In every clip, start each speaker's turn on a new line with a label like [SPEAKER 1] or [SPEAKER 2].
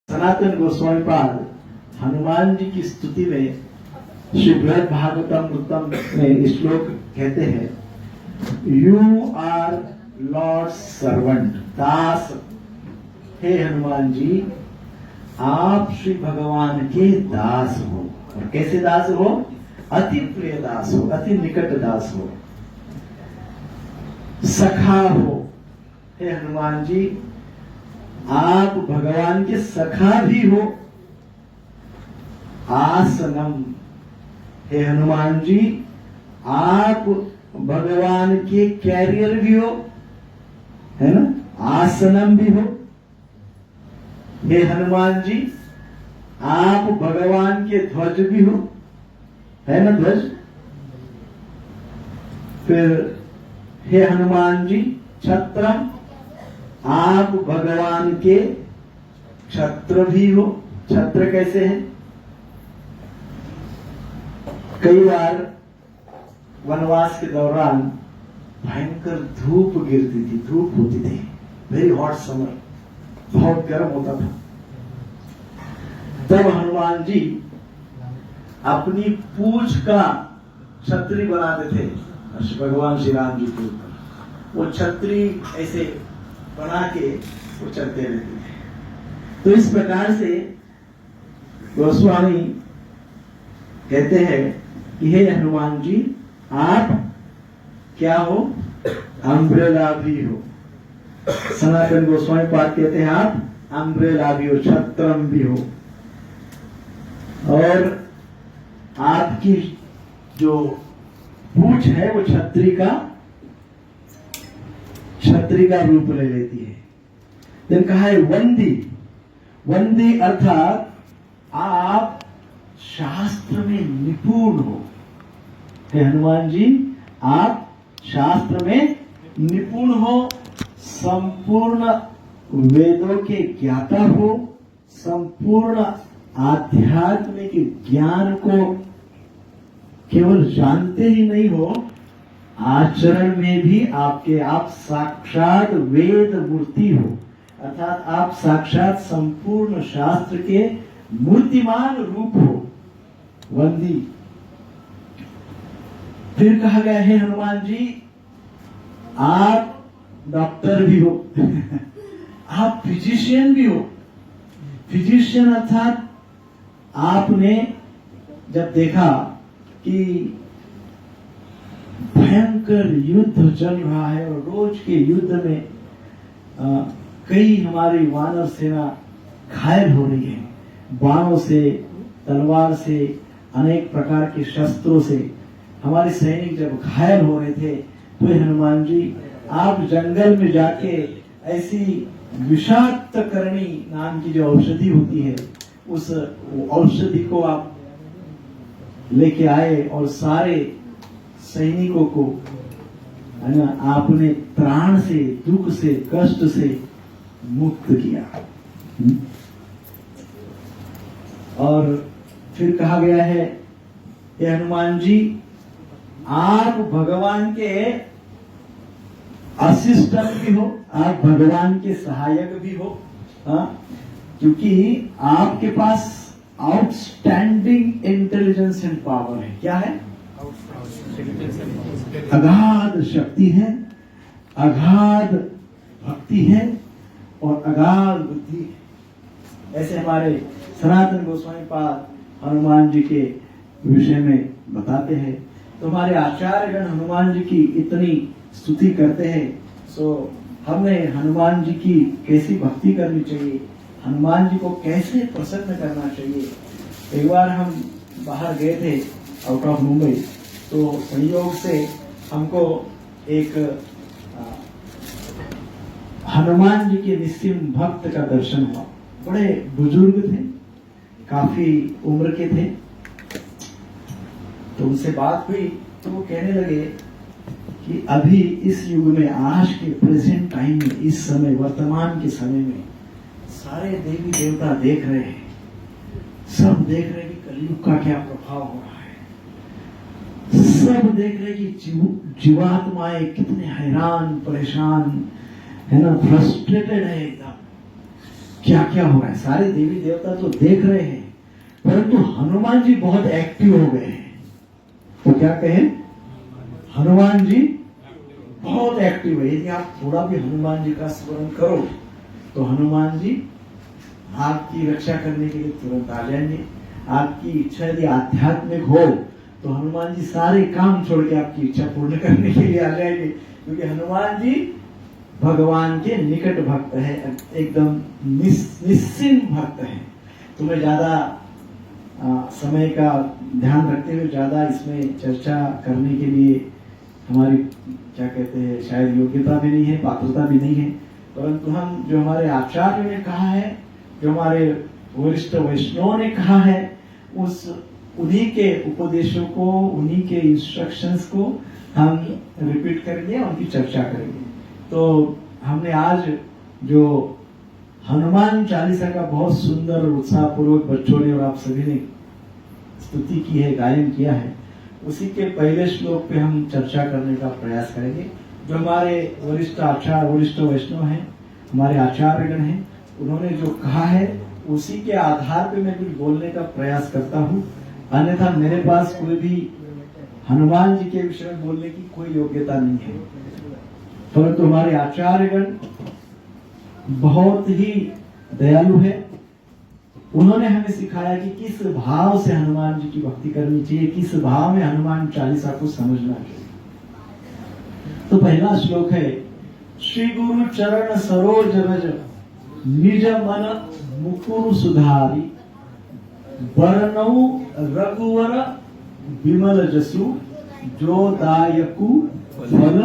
[SPEAKER 1] सनातन गोस्वामी पाद हनुमान जी की स्तुति में श्री बृहद भागवतम में श्लोक कहते हैं, यू आर लॉर्ड सर्वेंट, दास। हे हनुमान जी, आप श्री भगवान के दास हो। और कैसे दास हो? अति प्रिय दास हो, अति निकट दास हो, सखा हो। हे हनुमान जी, आप भगवान के सखा भी हो। आसनम, हे हनुमान जी, आप भगवान के कैरियर भी हो, है ना? आसनम भी हो। हे हनुमान जी, आप भगवान के ध्वज भी हो, है ना ध्वज? फिर हे हनुमान जी, छत्रम, आप भगवान के छत्र भी हो। छत्र कैसे है? कई बार वनवास के दौरान भयंकर धूप गिरती थी, धूप होती थी, वेरी हॉट समर, बहुत गर्म होता था। तब हनुमान जी अपनी पूंछ का छतरी बनाते थे भगवान श्री राम जी के ऊपर। वो छतरी ऐसे बना के वो चलते रहते थे। तो इस प्रकार से गोस्वामी कहते हैं कि हे हनुमान जी, आप क्या हो? अम्ब्रेला भी हो। सनातन गोस्वामी पाद कहते हैं आप अम्ब्रेला भी हो, छत्रम भी हो। और आपकी जो पूंछ है वो छतरी का रूप ले लेती है। then कहा है वंदी। वंदी अर्थात आप शास्त्र में निपुण हो। हे हनुमान जी, आप शास्त्र में निपुण हो, संपूर्ण वेदों के ज्ञाता हो, संपूर्ण आध्यात्मिक ज्ञान को केवल जानते ही नहीं हो, आचरण में भी आप साक्षात वेद मूर्ति हो। अर्थात आप साक्षात संपूर्ण शास्त्र के मूर्तिमान रूप हो, वंदी। फिर कहा गया है हनुमान जी, आप डॉक्टर भी हो आप फिजिशियन भी हो। फिजिशियन अर्थात आपने जब देखा कि भयंकर युद्ध चल रहा है और रोज के युद्ध में कई हमारी वानर सेना घायल हो रही है, बाणों से, तलवार से, अनेक प्रकार के शस्त्रों से हमारे सैनिक जब घायल हो रहे थे, तो हनुमान जी आप जंगल में जाके ऐसी विषाक्त करणी नाम की जो औषधि होती है, उस औषधि को आप लेके आए और सारे सैनिकों को, है ना, आपने प्राण से, दुख से, कष्ट से मुक्त किया। और फिर कहा गया है, ये हनुमान जी, आप भगवान के असिस्टेंट भी हो, आप भगवान के सहायक भी हो। क्योंकि आपके पास आउटस्टैंडिंग इंटेलिजेंस एंड पावर है। क्या है? अगाध शक्ति है, अगाध भक्ति है और अगाध बुद्धि है। ऐसे हमारे सनातन गोस्वामी पाद हनुमान जी के विषय में बताते हैं। तो हमारे आचार्यगण हनुमान जी की इतनी स्तुति करते हैं, सो हमें हनुमान जी की कैसी भक्ति करनी चाहिए, हनुमान जी को कैसे प्रसन्न करना चाहिए। एक बार हम बाहर गए थे आउट ऑफ मुंबई, तो संयोग से हमको एक हनुमान जी के निस्सिम भक्त का दर्शन हुआ। बड़े बुजुर्ग थे, काफी उम्र के थे। तो उनसे बात हुई तो वो कहने लगे कि अभी इस युग में, आज के प्रेजेंट टाइम में, इस समय, वर्तमान के समय में सारे देवी देवता देख रहे हैं, सब देख रहे हैं कि कलयुग का क्या प्रभाव हो रहा है। सब देख रहे हैं कि जीवात्माएं कितने हैरान, परेशान, है ना, फ्रस्ट्रेटेड है एकदम। क्या क्या हो रहा है। सारे देवी देवता तो देख रहे हैं, परंतु हनुमान जी बहुत एक्टिव हो गए हैं। तो क्या कहें, हनुमान जी बहुत एक्टिव है। यदि आप थोड़ा भी हनुमान जी का स्मरण करो तो हनुमान जी आपकी रक्षा करने के लिए तुरंत आ जाएंगे। आपकी इच्छा यदि आध्यात्मिक हो तो हनुमान जी सारे काम छोड़ के आपकी इच्छा पूर्ण करने के लिए आ जाएंगे, क्योंकि हनुमान जी भगवान के निकट भक्त है, एकदम निश्चिंत भक्त है। तो मैं ज्यादा समय का ध्यान रखते हुए ज्यादा इसमें चर्चा करने के लिए हमारी क्या कहते हैं शायद योग्यता भी नहीं है, पात्रता भी नहीं है, परंतु हम जो हमारे आचार्य ने कहा है, जो हमारे वरिष्ठ वैष्णव ने कहा है, उन्हीं के उपदेशों को, उन्हीं के इंस्ट्रक्शंस को हम रिपीट करेंगे, उनकी चर्चा करेंगे। तो हमने आज जो हनुमान चालीसा का बहुत सुंदर उत्साहपूर्वक बच्चों ने और आप सभी ने स्तुति की है, गायन किया है, उसी के पहले श्लोक पे हम चर्चा करने का प्रयास करेंगे। जो हमारे वरिष्ठ आचार्य, वरिष्ठ वैष्णव हैं, हमारे आचार्यगण हैं, उन्होंने जो कहा है उसी के आधार पे मैं कुछ बोलने का प्रयास करता हूँ। अन्यथा मेरे पास कोई भी हनुमान जी के विषय में बोलने की कोई योग्यता नहीं है, परंतु हमारे आचार्यगण बहुत ही दयालु है। उन्होंने हमें सिखाया कि किस भाव से हनुमान जी की भक्ति करनी चाहिए, किस भाव में हनुमान चालीसा को समझना चाहिए। तो पहला श्लोक है, श्री गुरु चरण सरोज रज निज मन मुकुर सुधारी, बरनऊ रघुवर विमल जसु, जो दायकु फल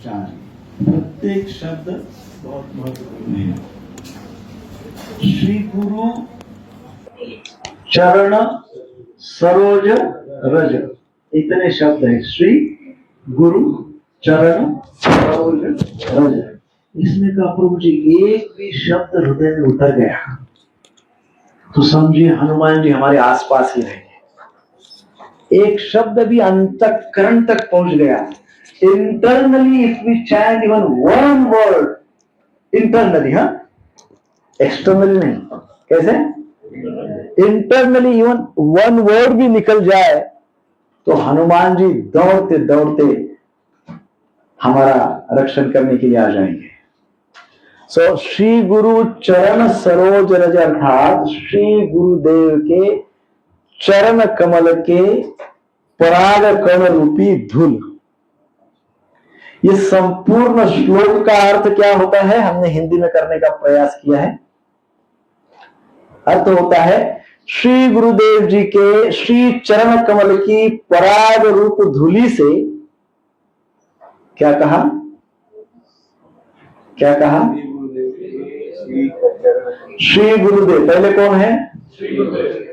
[SPEAKER 1] चारी। प्रत्येक शब्द बहुत महत्वपूर्ण है। श्री गुरु चरण सरोज रज, इतने शब्द है। श्री गुरु चरण सरोज रज। इसमें कहा प्रभु जी एक भी शब्द हृदय में उतर गया तो समझिए हनुमान जी हमारे आसपास ही रहेंगे। एक शब्द भी अंतःकरण तक पहुंच गया, internally if we chant even one word, internally, हाँ, एक्सटर्नली नहीं, कैसे, इंटरनली इवन वन वर्ड भी निकल जाए तो हनुमान जी दौड़ते दौड़ते हमारा रक्षण करने के लिए आ जाएंगे। सो श्री गुरु चरण सरोज रज, अर्थात श्री गुरुदेव के चरण कमल के पराग कण रूपी धूल। ये संपूर्ण श्लोक का अर्थ क्या होता है, हमने हिंदी में करने का प्रयास किया है। अर्थ होता है श्री गुरुदेव जी के श्री चरण कमल की पराग रूप धूलि से, क्या कहा, क्या कहा, श्री गुरुदेव। पहले कौन है,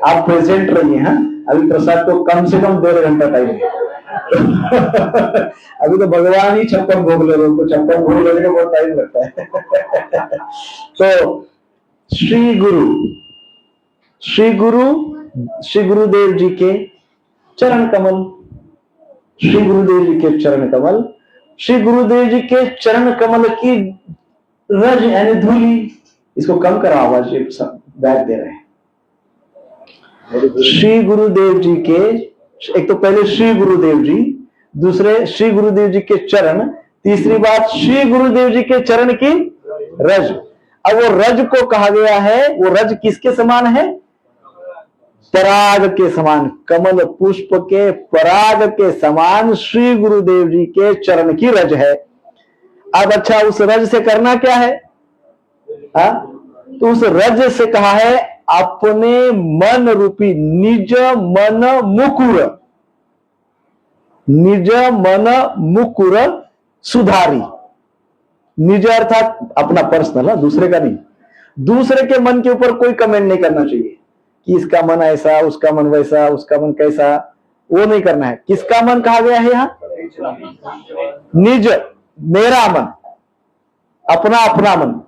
[SPEAKER 1] आप प्रेजेंट रहिए। हाँ, अभी प्रसाद को कम से कम 1.5 घंटा टाइम है। अभी तो भगवान ही 56 भोग ले रहे, उनको 56 भोग लेने का बहुत टाइम लगता है। तो श्री गुरु, श्री गुरुदेव जी के चरण कमल, श्री गुरुदेव जी के चरण कमल, श्री गुरुदेव जी के चरण कमल की रज यानी धूली। इसको कम करा आवाज, ये सब बैठ दे रहे हैं। श्री गुरुदेव जी के, एक तो पहले श्री गुरुदेव जी, दूसरे श्री गुरुदेव जी के चरण, तीसरी बात श्री गुरुदेव जी के चरण की रज। अब वो रज को कहा गया है, वो रज किसके समान है, पराग के समान, कमल पुष्प के पराग के समान श्री गुरुदेव जी के चरण की रज है। अब अच्छा, उस रज से करना क्या है, तो उस रज से कहा है अपने मन रूपी निज मन मुकुर, निज मन मुकुर सुधारी। निज अर्थात अपना पर्सनल, दूसरे का नहीं। दूसरे के मन के ऊपर कोई कमेंट नहीं करना चाहिए कि इसका मन ऐसा, उसका मन वैसा, उसका मन कैसा, वो नहीं करना है। किसका मन कहा गया है यहां, निज, मेरा मन, अपना अपना मन।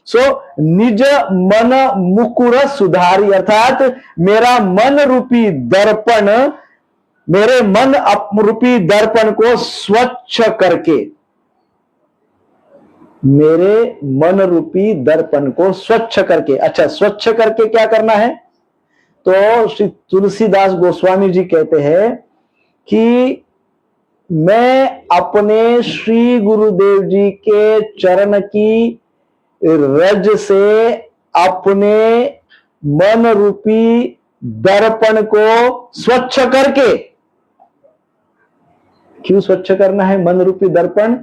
[SPEAKER 1] सो निज मन मुकुर सुधारी, अर्थात मेरा मन रूपी दर्पण, मेरे मन रूपी दर्पण को स्वच्छ करके,
[SPEAKER 2] मेरे मन रूपी दर्पण को स्वच्छ करके। अच्छा, स्वच्छ करके क्या करना है? तो श्री तुलसीदास गोस्वामी जी कहते हैं कि मैं अपने श्री गुरुदेव जी के चरण की रज से अपने मन रूपी दर्पण को स्वच्छ करके। क्यों स्वच्छ करना है मन रूपी दर्पण?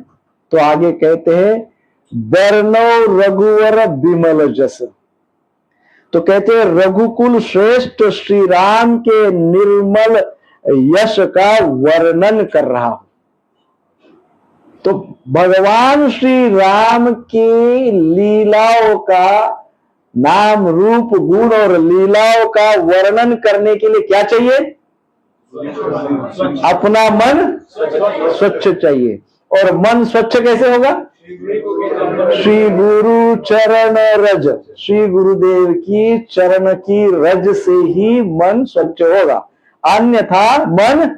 [SPEAKER 2] तो आगे कहते हैं वर्णो रघुवर विमल जस। तो कहते हैं रघुकुल श्रेष्ठ श्री राम के निर्मल यश का वर्णन कर रहा हूं। तो भगवान श्री राम की लीलाओं का, नाम रूप गुण और लीलाओं का वर्णन करने के लिए क्या चाहिए? अपना मन स्वच्छ चाहिए। और मन स्वच्छ कैसे होगा? श्री गुरु चरण रज, श्री गुरुदेव की चरण की रज से ही मन स्वच्छ होगा, अन्यथा मन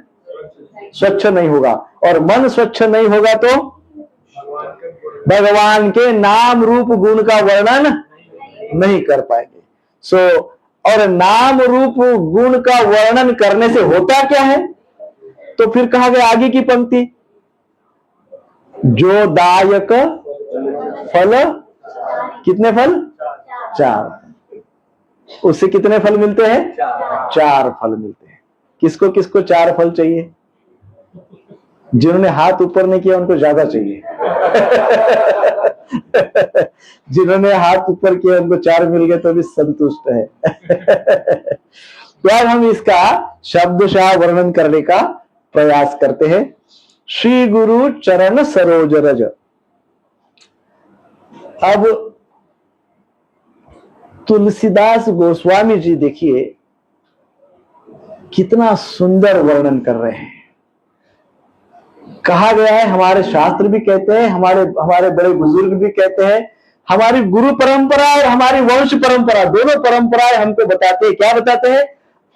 [SPEAKER 2] स्वच्छ नहीं होगा। और मन स्वच्छ नहीं होगा तो भगवान के नाम रूप गुण का वर्णन नहीं कर पाएंगे। और नाम रूप गुण का वर्णन करने से होता क्या है? तो फिर कहा गया आगे की पंक्ति, जो दायक फल, कितने फल? 4। उससे कितने फल मिलते हैं? 4 फल मिलते हैं। किसको किसको 4 फल चाहिए? जिन्होंने हाथ ऊपर नहीं किया उनको ज्यादा चाहिए। जिन्होंने हाथ ऊपर किया उनको 4 मिल गए तो भी संतुष्ट है। तो अब हम इसका शब्दशः वर्णन करने का प्रयास करते हैं। श्री गुरु चरण सरोज रज। अब तुलसीदास गोस्वामी जी देखिए कितना सुंदर वर्णन कर रहे हैं। कहा गया है, हमारे शास्त्र भी कहते हैं, हमारे बड़े बुजुर्ग भी कहते हैं, हमारी गुरु परंपरा और हमारी वंश परंपरा, दोनों परंपराएं हमको बताते हैं। क्या बताते हैं?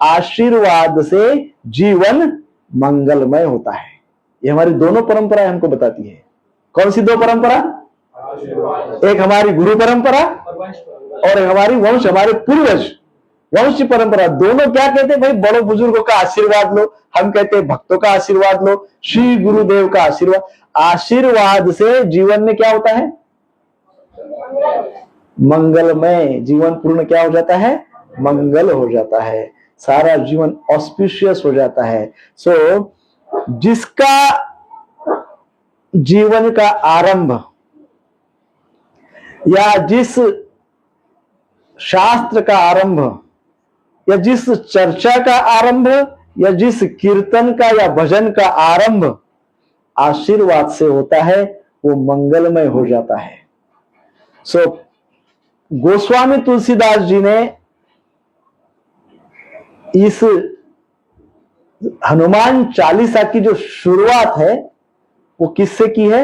[SPEAKER 2] आशीर्वाद से जीवन मंगलमय होता है। ये हमारी दोनों परंपराएं हमको बताती है। कौन सी 2 परंपरा? एक हमारी गुरु परंपरा और एक हमारी वंश, हमारे पूर्वज वंश परंपरा। दोनों क्या कहते हैं? भाई बड़ों बुजुर्गों का आशीर्वाद लो। हम कहते हैं भक्तों का आशीर्वाद लो, श्री गुरुदेव का आशीर्वाद। आशीर्वाद से जीवन में क्या होता है? मंगलमय। जीवन पूर्ण क्या हो जाता है? मंगल हो जाता है। सारा जीवन ऑस्पिशियस हो जाता है। जिसका जीवन का आरंभ या जिस शास्त्र का आरंभ या जिस चर्चा का आरंभ या जिस कीर्तन का या भजन का आरंभ आशीर्वाद से होता है, वो मंगलमय हो जाता है। गोस्वामी तुलसीदास जी ने इस हनुमान चालीसा की जो शुरुआत है वो किससे की है?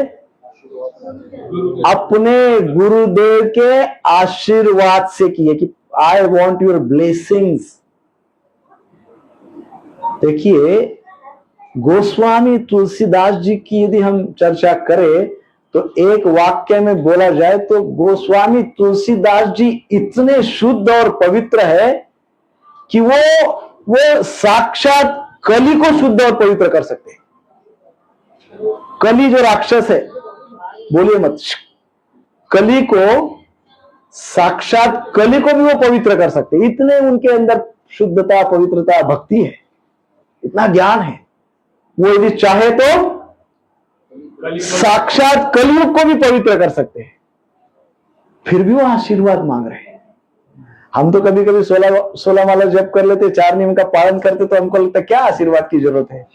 [SPEAKER 2] अपने गुरुदेव के आशीर्वाद से की है कि आई वॉन्ट योर ब्लेसिंग्स। देखिए, गोस्वामी तुलसीदास जी की यदि हम चर्चा करें तो एक वाक्य में बोला जाए तो गोस्वामी तुलसीदास जी इतने शुद्ध और पवित्र है कि वो साक्षात कली को शुद्ध और पवित्र कर सकते हैं। कली जो राक्षस है, बोलिए मत, कली को, साक्षात कली को भी वो पवित्र कर सकते हैं। इतने उनके अंदर शुद्धता, पवित्रता, भक्ति है, इतना ज्ञान है। वो यदि चाहे तो साक्षात कलियुग को भी पवित्र कर सकते हैं। फिर भी वो आशीर्वाद मांग रहे हैं। हम तो कभी कभी 16 माला जप कर लेते, 4 नियम का पालन करते, तो हमको लगता है क्या आशीर्वाद की जरूरत है,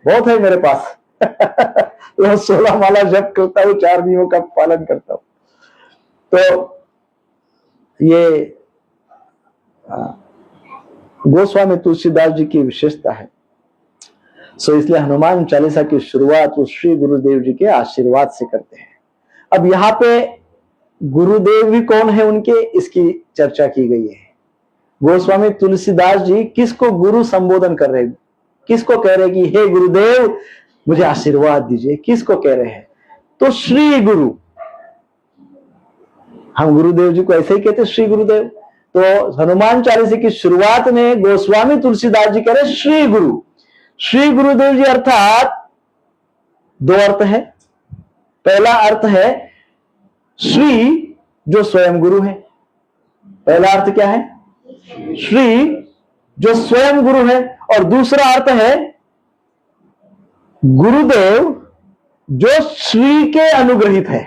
[SPEAKER 2] बहुत है मेरे पास। तो 16 माला जप करता हूं, 4 नियमों का पालन करता हूं। तो ये गोस्वामी तुलसीदास जी की विशेषता है। इसलिए हनुमान चालीसा की शुरुआत वो श्री गुरुदेव जी के आशीर्वाद से करते हैं। अब यहाँ पे गुरुदेव भी कौन है उनके, इसकी चर्चा की गई है। गोस्वामी तुलसीदास जी किसको गुरु संबोधन कर रहे हैं? किसको कह रहे हैं कि हे गुरुदेव मुझे आशीर्वाद दीजिए? किसको कह रहे हैं? तो श्री गुरु, हम गुरुदेव जी को ऐसे ही कहते श्री गुरुदेव। तो हनुमान चालीसा की शुरुआत में गोस्वामी तुलसीदास जी कह रहे श्री गुरु। श्री गुरुदेव जी अर्थात दो अर्थ है। पहला अर्थ है श्री, जो स्वयं गुरु है। पहला अर्थ क्या है? श्री, जो स्वयं गुरु है। और दूसरा अर्थ है गुरुदेव, जो श्री के अनुग्रहित है।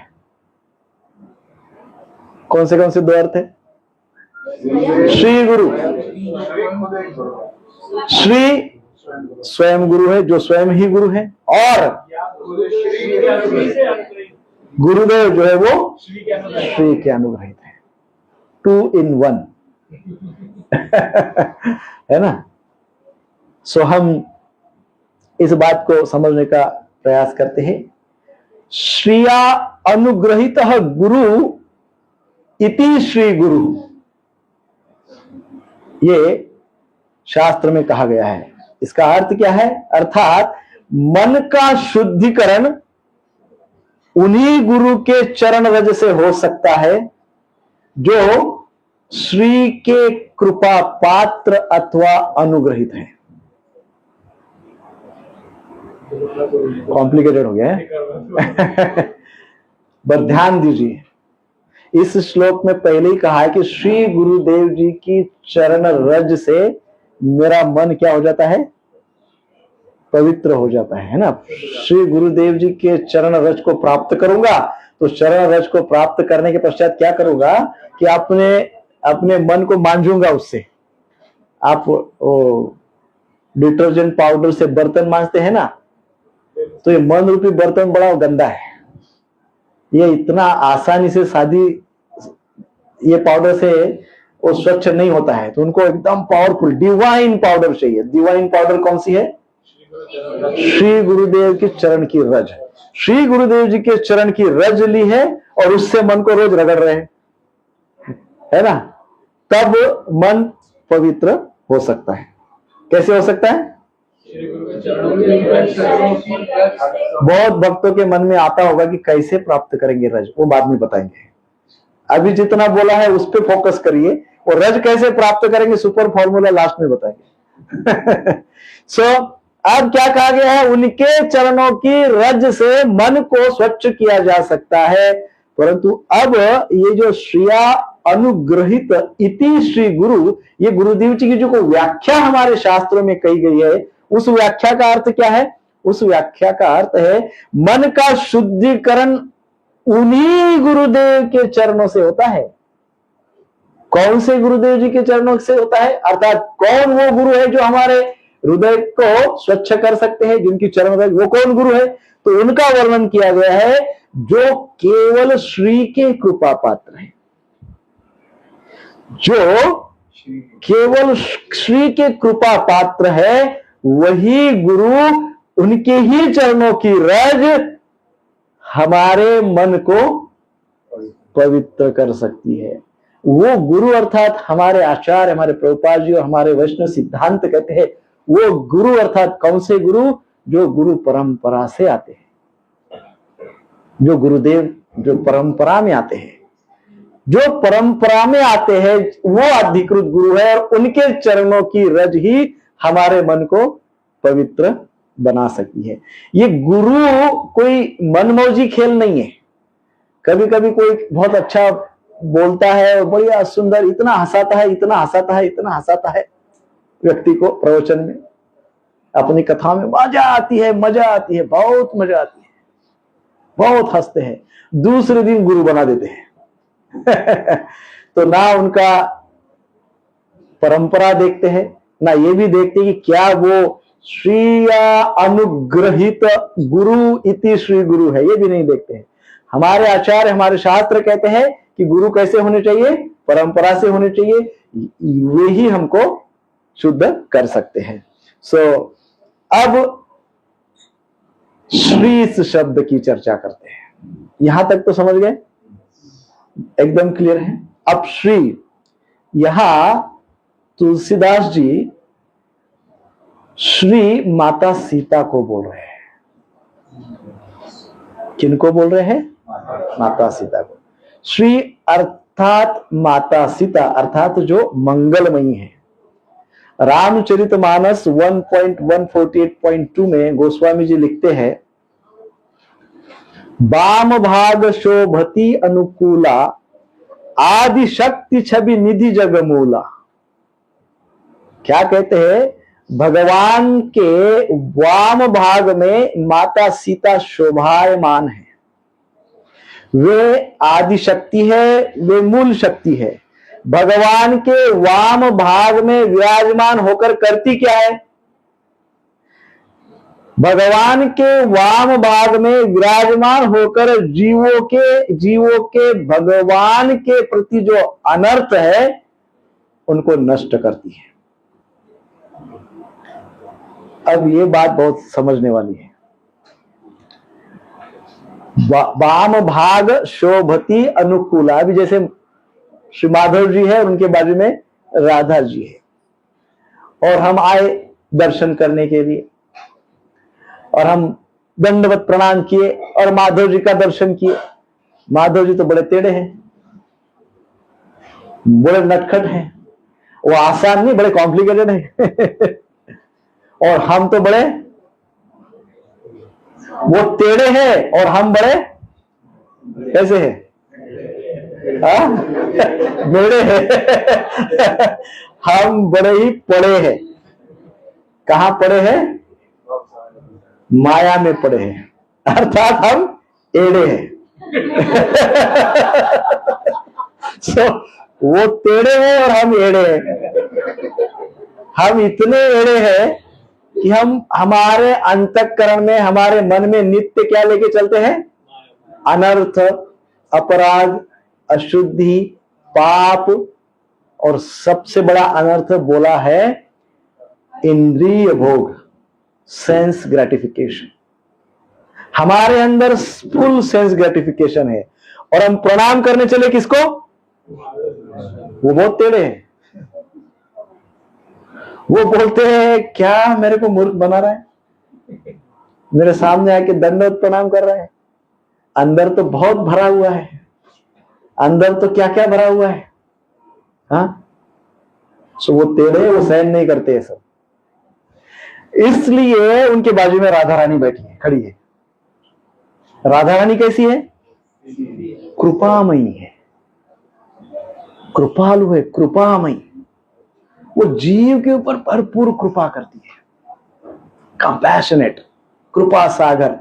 [SPEAKER 2] कौन से दो अर्थ है? श्री गुरु, श्री स्वयं गुरु है, जो स्वयं ही गुरु है, और गुरुदेव जो है वो श्री के अनुग्रहित है। 2 in 1 है ना। सो हम इस बात को समझने का प्रयास करते हैं। श्रिया अनुग्रहित गुरु इति श्री गुरु, ये शास्त्र में कहा गया है। इसका अर्थ क्या है? अर्थात मन का शुद्धिकरण उन्हीं गुरु के चरण रज से हो सकता है जो श्री के कृपा पात्र अथवा अनुग्रहित है। कॉम्प्लिकेटेड हो गया है बट ध्यान दीजिए, इस श्लोक में पहले ही कहा है कि श्री गुरुदेव जी की चरण रज से मेरा मन क्या हो जाता है? पवित्र हो जाता है ना। श्री गुरुदेव जी के चरण रज को प्राप्त करूंगा तो चरण रज को प्राप्त करने के पश्चात क्या करूंगा कि अपने मन को मांझूंगा उससे। आप डिटर्जेंट पाउडर से बर्तन मांजते हैं ना, तो ये मन रूपी बर्तन बड़ा गंदा है। ये इतना आसानी से ये पाउडर से वो स्वच्छ नहीं होता है, तो उनको एकदम पावरफुल डिवाइन पाउडर चाहिए। डिवाइन पाउडर कौन सी है? श्री गुरुदेव के चरण की रज। श्री गुरुदेव जी के चरण की रज ली है और उससे मन को रोज रगड़ रहे हैं, है ना। तब मन पवित्र हो सकता है। कैसे हो सकता है? बहुत भक्तों के मन में आता होगा कि कैसे प्राप्त करेंगे रज, वो बाद में बताएंगे। अभी जितना बोला है उस पर फोकस करिए, और रज कैसे प्राप्त करेंगे सुपर फॉर्मूला लास्ट में बताएंगे। सो अब क्या कहा गया है? उनके चरणों की रज से मन को स्वच्छ किया जा सकता है। परंतु अब ये जो श्रिया अनुग्रहित इति श्री गुरु, ये गुरुदेव जी की जो व्याख्या हमारे शास्त्रों में कही गई है, उस व्याख्या का अर्थ क्या है? उस व्याख्या का अर्थ है मन का शुद्धिकरण उन्हीं गुरुदेव के चरणों से होता है। कौन से गुरुदेव जी के चरणों से होता है? अर्थात कौन वो गुरु है जो हमारे हृदय को स्वच्छ कर सकते हैं, जिनकी चरण रज, वो कौन गुरु है? तो उनका वर्णन किया गया है जो केवल श्री के कृपा पात्र है। जो केवल श्री के कृपा पात्र है वही गुरु, उनके ही चरणों की रज हमारे मन को पवित्र कर सकती है। वो गुरु अर्थात हमारे आचार्य, हमारे प्रभुपाद जी और हमारे वैष्णव सिद्धांत कहते हैं, वो गुरु अर्थात कौन से गुरु? जो गुरु परंपरा से आते हैं, जो गुरुदेव जो परंपरा में आते हैं, जो परंपरा में आते हैं वो अधिकृत गुरु है, और उनके चरणों की रज ही हमारे मन को पवित्र बना सकती है। ये गुरु कोई मनमौजी खेल नहीं है। कभी कभी कोई बहुत अच्छा बोलता है और बढ़िया सुंदर, इतना हंसाता है, इतना हंसाता है, इतना हंसाता है व्यक्ति को प्रवचन में, अपनी कथा में मजा आती है, मजा आती है, बहुत मजा आती है, बहुत हंसते हैं। दूसरे दिन गुरु बना देते हैं तो ना उनका परंपरा देखते हैं, ना ये भी देखते हैं कि क्या वो श्रिया अनुग्रहित गुरु इति श्री गुरु है, ये भी नहीं देखते हैं। हमारे आचार्य, हमारे शास्त्र कहते हैं कि गुरु कैसे होने चाहिए? परंपरा से होने चाहिए, वे ही हमको शुद्ध कर सकते हैं। सो अब श्री इस शब्द की चर्चा करते हैं। यहां तक तो समझ गए, एकदम क्लियर है। अब श्री, यहां तुलसीदास जी श्री माता सीता को बोल रहे हैं। किनको बोल रहे हैं? माता सीता को। श्री अर्थात माता सीता अर्थात जो मंगलमयी है। रामचरितमानस 1.148.2 में गोस्वामी जी लिखते हैं, वाम भाग शोभती अनुकूला आदि शक्ति छवि निधि जगमूला। क्या कहते हैं? भगवान के वाम भाग में माता सीता शोभायमान है। वे आदि शक्ति है, वे मूल शक्ति है। भगवान के वाम भाग में विराजमान होकर करती क्या है? भगवान के वाम भाग में विराजमान होकर जीवों के भगवान के प्रति जो अनर्थ है उनको नष्ट करती है। अब ये बात बहुत समझने वाली है। वाम भाग शोभती अनुकूला, अभी जैसे श्री माधव जी है और उनके बाजू में राधा जी है और हम आए दर्शन करने के लिए और हम दंडवत प्रणाम किए और माधव जी का दर्शन किए। माधव जी तो बड़े टेढ़े हैं, बड़े नटखट हैं, वो आसान नहीं, बड़े कॉम्प्लिकेटेड है और हम तो बड़े, वो टेढ़े हैं और हम बड़े कैसे हैं? मेरे हैं हम बड़े ही पड़े हैं। कहां पड़े हैं? माया में पड़े हैं, अर्थात हम एड़े हैं so, वो टेढ़े हैं और हम एड़े हैं। हम इतने एड़े हैं कि हम हमारे अंतःकरण में, हमारे मन में नित्य क्या लेके चलते हैं? अनर्थ, अपराध, अशुद्धि, पाप, और सबसे बड़ा अनर्थ बोला है इंद्रिय भोग, सेंस ग्रेटिफिकेशन। हमारे अंदर फुल सेंस ग्रेटिफिकेशन है और हम प्रणाम करने चले किसको? वो बहुत टेढ़े हैं। वो बोलते हैं क्या मेरे को मूर्ख बना रहा है, मेरे सामने आके दंडवत प्रणाम कर रहा है, अंदर तो बहुत भरा हुआ है, अंदर तो क्या क्या भरा हुआ है। हाँ, सो वो टेढ़े, वो सहन नहीं करते ये सब। इसलिए उनके बाजू में राधा रानी बैठी है, खड़ी है। राधा रानी कैसी है? कृपामयी है, कृपालु है, कृपामयी। वो जीव के ऊपर भरपूर कृपा करती है, कंपैशनेट, कृपा सागर।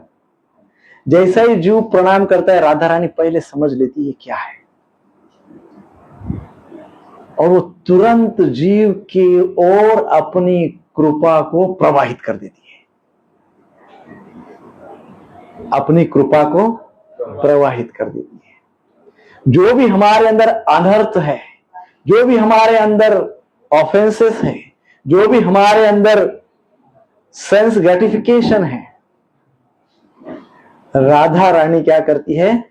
[SPEAKER 2] जैसा ही जीव प्रणाम करता है, राधा रानी पहले समझ लेती है क्या है और वो तुरंत जीव की ओर अपनी कृपा को प्रवाहित कर देती है, अपनी कृपा को प्रवाहित कर देती है। जो भी हमारे अंदर अनर्थ है, जो भी हमारे अंदर ऑफेंसेस है, जो भी हमारे अंदर सेंस ग्रेटिफिकेशन है, राधा रानी क्या करती है?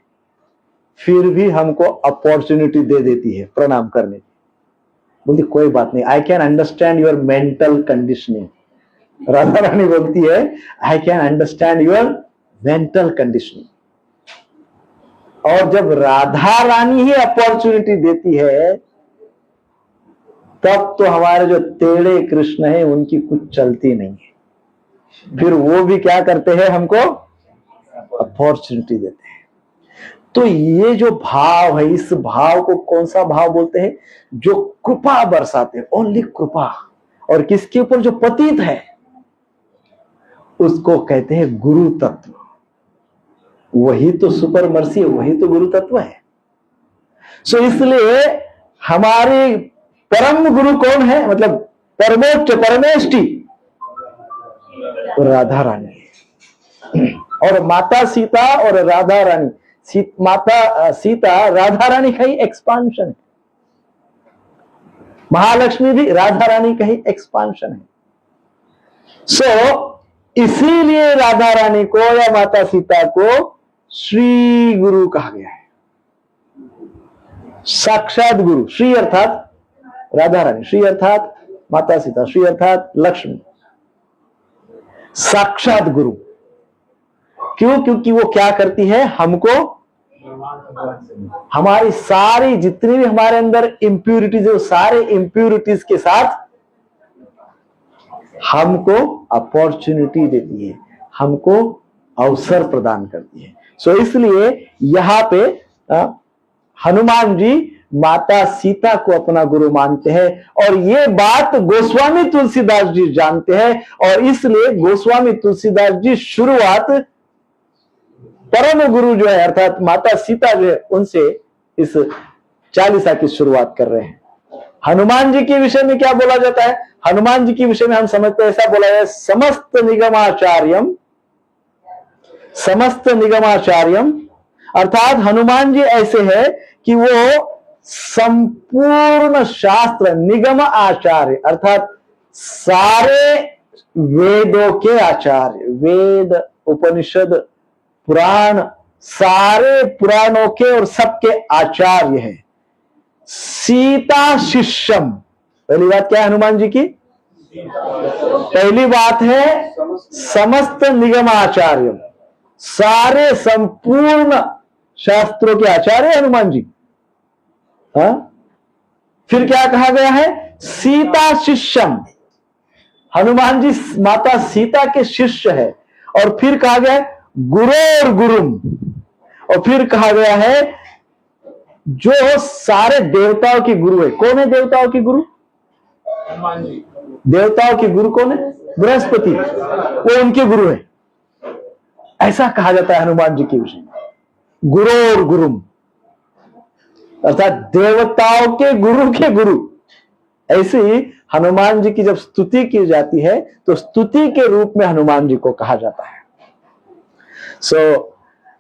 [SPEAKER 2] फिर भी हमको अपॉर्चुनिटी दे देती है प्रणाम करने की। बोलती कोई बात नहीं, I can understand your mental conditioning. Radha Rani बोलती है I can understand your mental conditioning. और जब राधा रानी ही अपॉर्चुनिटी देती है, तब तो हमारे जो टेढ़े कृष्ण है उनकी कुछ चलती नहीं है। फिर वो भी क्या करते हैं? हमको अपॉर्चुनिटी देते हैं। तो ये जो भाव है, इस भाव को कौन सा भाव बोलते हैं? जो कृपा बरसाते हैं, ओनली कृपा। और किसके ऊपर? जो पतित है उसको कहते हैं गुरु तत्व। वही तो सुपर मर्सी है, वही तो गुरु तत्व है। सो इसलिए हमारे परम गुरु कौन है? मतलब परमोच्च, परमेष्टि राधा रानी है। और माता सीता और राधा रानी, माता सीता राधा रानी का ही एक्सपांशन है, महालक्ष्मी भी राधा रानी का ही एक्सपांशन है। सो इसीलिए राधा रानी को या माता सीता को श्री गुरु कहा गया है। साक्षात गुरु, श्री अर्थात राधा रानी, श्री अर्थात माता सीता, श्री अर्थात लक्ष्मी, साक्षात गुरु। क्यों? क्योंकि वो क्या करती है? हमको हमारी सारी जितनी भी हमारे अंदर इम्प्यूरिटीज है, वो सारे इम्प्यूरिटीज के साथ हमको अपॉर्चुनिटी देती है, हमको अवसर प्रदान करती है। सो इसलिए यहां पे हनुमान जी माता सीता को अपना गुरु मानते हैं, और ये बात गोस्वामी तुलसीदास जी जानते हैं, और इसलिए गोस्वामी तुलसीदास जी शुरुआत परम गुरु जो है अर्थात माता सीता जो है उनसे इस चालीसा की शुरुआत कर रहे हैं। हनुमान जी के विषय में क्या बोला जाता है? हनुमान जी के विषय में हम समझते हैं, ऐसा बोला जाए, समस्त निगमाचार्यम, अर्थात हनुमान जी ऐसे है कि वो संपूर्ण शास्त्र, निगम आचार्य अर्थात सारे वेदों के आचार्य, वेद उपनिषद पुराण, सारे पुराणों के और सबके आचार्य हैं। सीता शिष्यम, पहली बात क्या है हनुमान जी की? पहली बात है समस्त निगमाचार्य, सारे संपूर्ण शास्त्रों के आचार्य हनुमान जी। हाँ, फिर क्या कहा गया है? सीता शिष्यम, हनुमान जी माता सीता के शिष्य है। और फिर कहा गया गुरु और गुरुम, और फिर कहा गया है जो सारे देवताओं के गुरु है। कौन है देवताओं के गुरु? हनुमान जी। देवताओं के गुरु कौन है? बृहस्पति, वो उनके गुरु है। ऐसा कहा जाता है हनुमान जी के विषय में, गुरु और गुरुम, अर्थात देवताओं के गुरु। ऐसे ही हनुमान जी की जब स्तुति की जाती है तो स्तुति के रूप में हनुमान जी को कहा जाता है।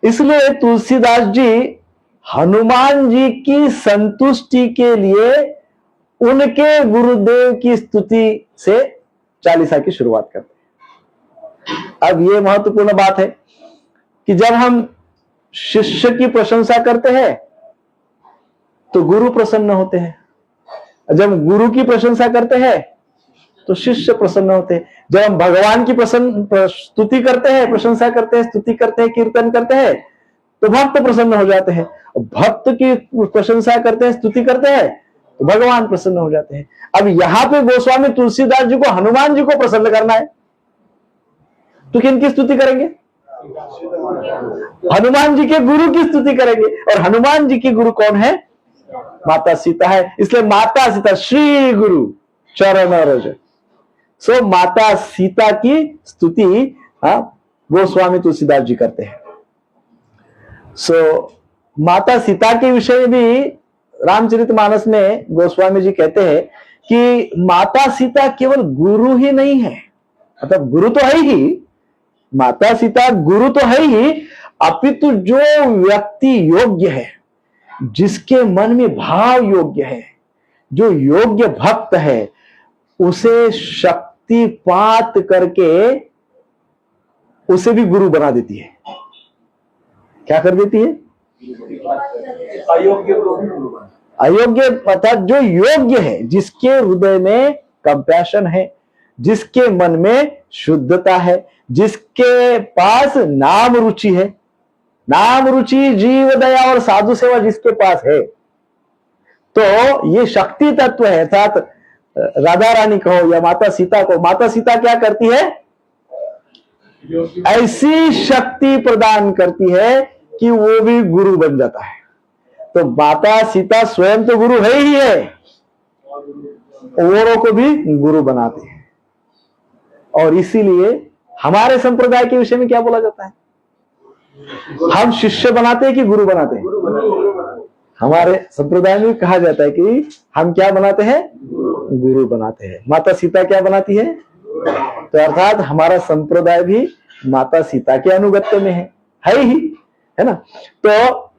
[SPEAKER 2] इसलिए तुलसीदास जी हनुमान जी की संतुष्टि के लिए उनके गुरुदेव की स्तुति से चालीसा की शुरुआत करते हैं। अब यह महत्वपूर्ण बात है कि जब हम शिष्य की प्रशंसा करते हैं तो गुरु प्रसन्न होते हैं, जब गुरु की प्रशंसा करते हैं तो शिष्य प्रसन्न होते हैं, जब हम भगवान की स्तुति करते हैं, प्रशंसा करते हैं, स्तुति करते हैं, कीर्तन करते हैं तो भक्त प्रसन्न हो जाते हैं, भक्त की प्रशंसा करते हैं, स्तुति करते हैं तो भगवान प्रसन्न हो जाते हैं। अब यहां पे गोस्वामी तुलसीदास जी को हनुमान जी को प्रसन्न करना है तो किनकी स्तुति करेंगे? हनुमान जी के गुरु की स्तुति करेंगे, और हनुमान जी की गुरु कौन है? माता सीता है। इसलिए माता सीता श्री गुरु चरण रज, माता सीता की स्तुति गोस्वामी तुलसीदास जी करते हैं। माता सीता के विषय में भी रामचरितमानस में गोस्वामी जी कहते हैं कि माता सीता केवल गुरु ही नहीं है, मतलब गुरु तो है ही, माता सीता गुरु तो है ही, अपितु जो व्यक्ति योग्य है, जिसके मन में भाव योग्य है, जो योग्य भक्त है, उसे शक्तिपात करके उसे भी गुरु बना देती है। क्या कर देती है? अयोग्य अर्थात जो योग्य है, जिसके हृदय में कंपैशन है, जिसके मन में शुद्धता है, जिसके पास नाम रुचि है, नाम रुचि जीव दया और साधु सेवा जिसके पास है, तो ये शक्ति तत्व है। अर्थात राधा रानी कहो या माता सीता को, माता सीता क्या करती है? ऐसी शक्ति प्रदान करती है कि वो भी गुरु बन जाता है। तो माता सीता स्वयं तो गुरु है ही है, औरों को भी गुरु बनाते हैं। और इसीलिए हमारे संप्रदाय के विषय में क्या बोला जाता है? हम शिष्य बनाते हैं कि गुरु बनाते हैं? हमारे संप्रदाय में कहा जाता है कि हम क्या बनाते हैं? गुरु बनाते हैं। माता सीता क्या बनाती है? तो अर्थात हमारा संप्रदाय भी माता सीता के अनुगत्य में है ही, है ना। तो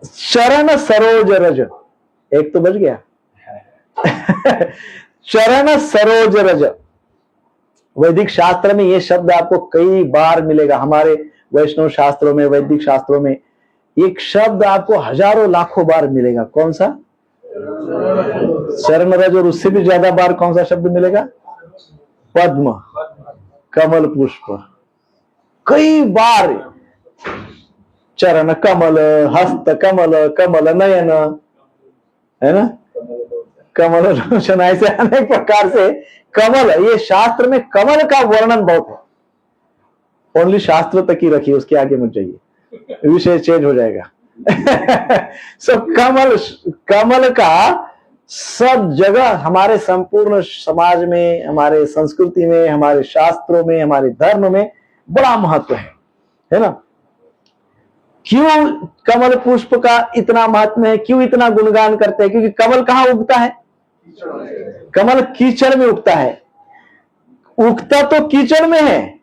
[SPEAKER 2] चरण सरोज रज, एक तो बच गया चरण सरोज रज। वैदिक शास्त्र में यह शब्द आपको कई बार मिलेगा, हमारे वैष्णव शास्त्रों में, वैदिक शास्त्रों में एक शब्द आपको हजारों लाखों बार मिलेगा। कौन सा? चरण रज। और उससे भी ज्यादा बार कौन सा शब्द मिलेगा? पद्म, कमल पुष्प। कई बार चरण कमल, हस्त कमल, कमल नयन, है ना, कमल लोचन, ऐसे अनेक प्रकार से कमल, ये शास्त्र में कमल का वर्णन बहुत है। ओनली शास्त्र तक ही रखिए, उसके आगे मत जाइए, विषय चेंज हो जाएगा। सो कमल, कमल का सब जगह हमारे संपूर्ण समाज में, हमारे संस्कृति में, हमारे शास्त्रों में, हमारे धर्म में बड़ा महत्व है ना। क्यों कमल पुष्प का इतना महत्व है, क्यों इतना गुणगान करते हैं? क्योंकि कमल कहां उगता है? कमल कीचड़ में उगता है। उगता तो कीचड़ में है,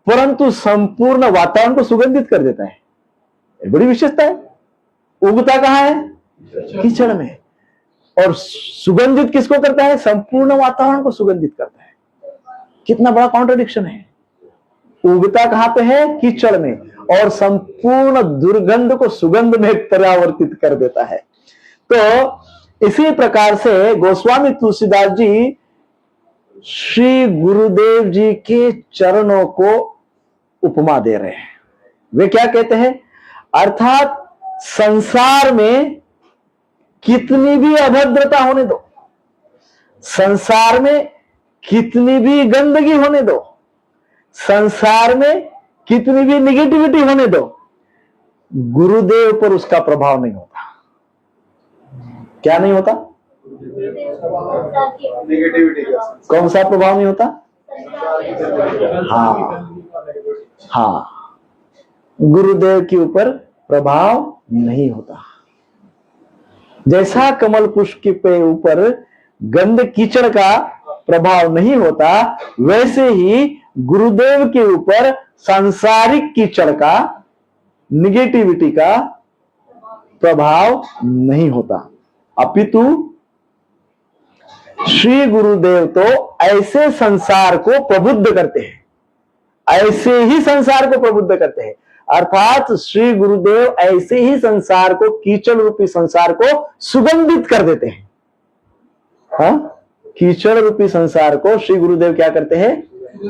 [SPEAKER 2] परंतु संपूर्ण वातावरण को सुगंधित कर देता है। बड़ी विशेषता है। उगता कहां है? कीचड़ में। और सुगंधित किसको करता है? संपूर्ण वातावरण को सुगंधित करता है। कितना बड़ा कॉन्ट्रडिक्शन है। उगता कहां पे है? कीचड़ में, और संपूर्ण दुर्गंध को सुगंध में परावर्तित कर देता है। तो इसी प्रकार से गोस्वामी तुलसीदास जी श्री गुरुदेव जी के चरणों को उपमा दे रहे हैं। वे क्या कहते हैं? अर्थात संसार में कितनी भी अभद्रता होने दो, संसार में कितनी भी गंदगी होने दो, संसार में कितनी भी निगेटिविटी होने दो, गुरुदेव पर उसका प्रभाव नहीं होता। क्या नहीं होता?
[SPEAKER 3] निगेटिविटी।
[SPEAKER 2] कौन सा प्रभाव नहीं होता? हाँ, गुरुदेव के ऊपर प्रभाव नहीं होता। जैसा कमल पुष्प के ऊपर गंध कीचड़ का प्रभाव नहीं होता, वैसे ही गुरुदेव के ऊपर सांसारिक कीचड़ का, निगेटिविटी का प्रभाव नहीं होता। अपितु श्री गुरुदेव तो ऐसे संसार को प्रबुद्ध करते हैं, ऐसे ही संसार को प्रबुद्ध करते हैं। अर्थात श्री गुरुदेव ऐसे ही संसार को, कीचड़ रूपी संसार को सुगंधित कर देते हैं। हाँ, कीचड़ रूपी संसार को श्री गुरुदेव क्या करते हैं?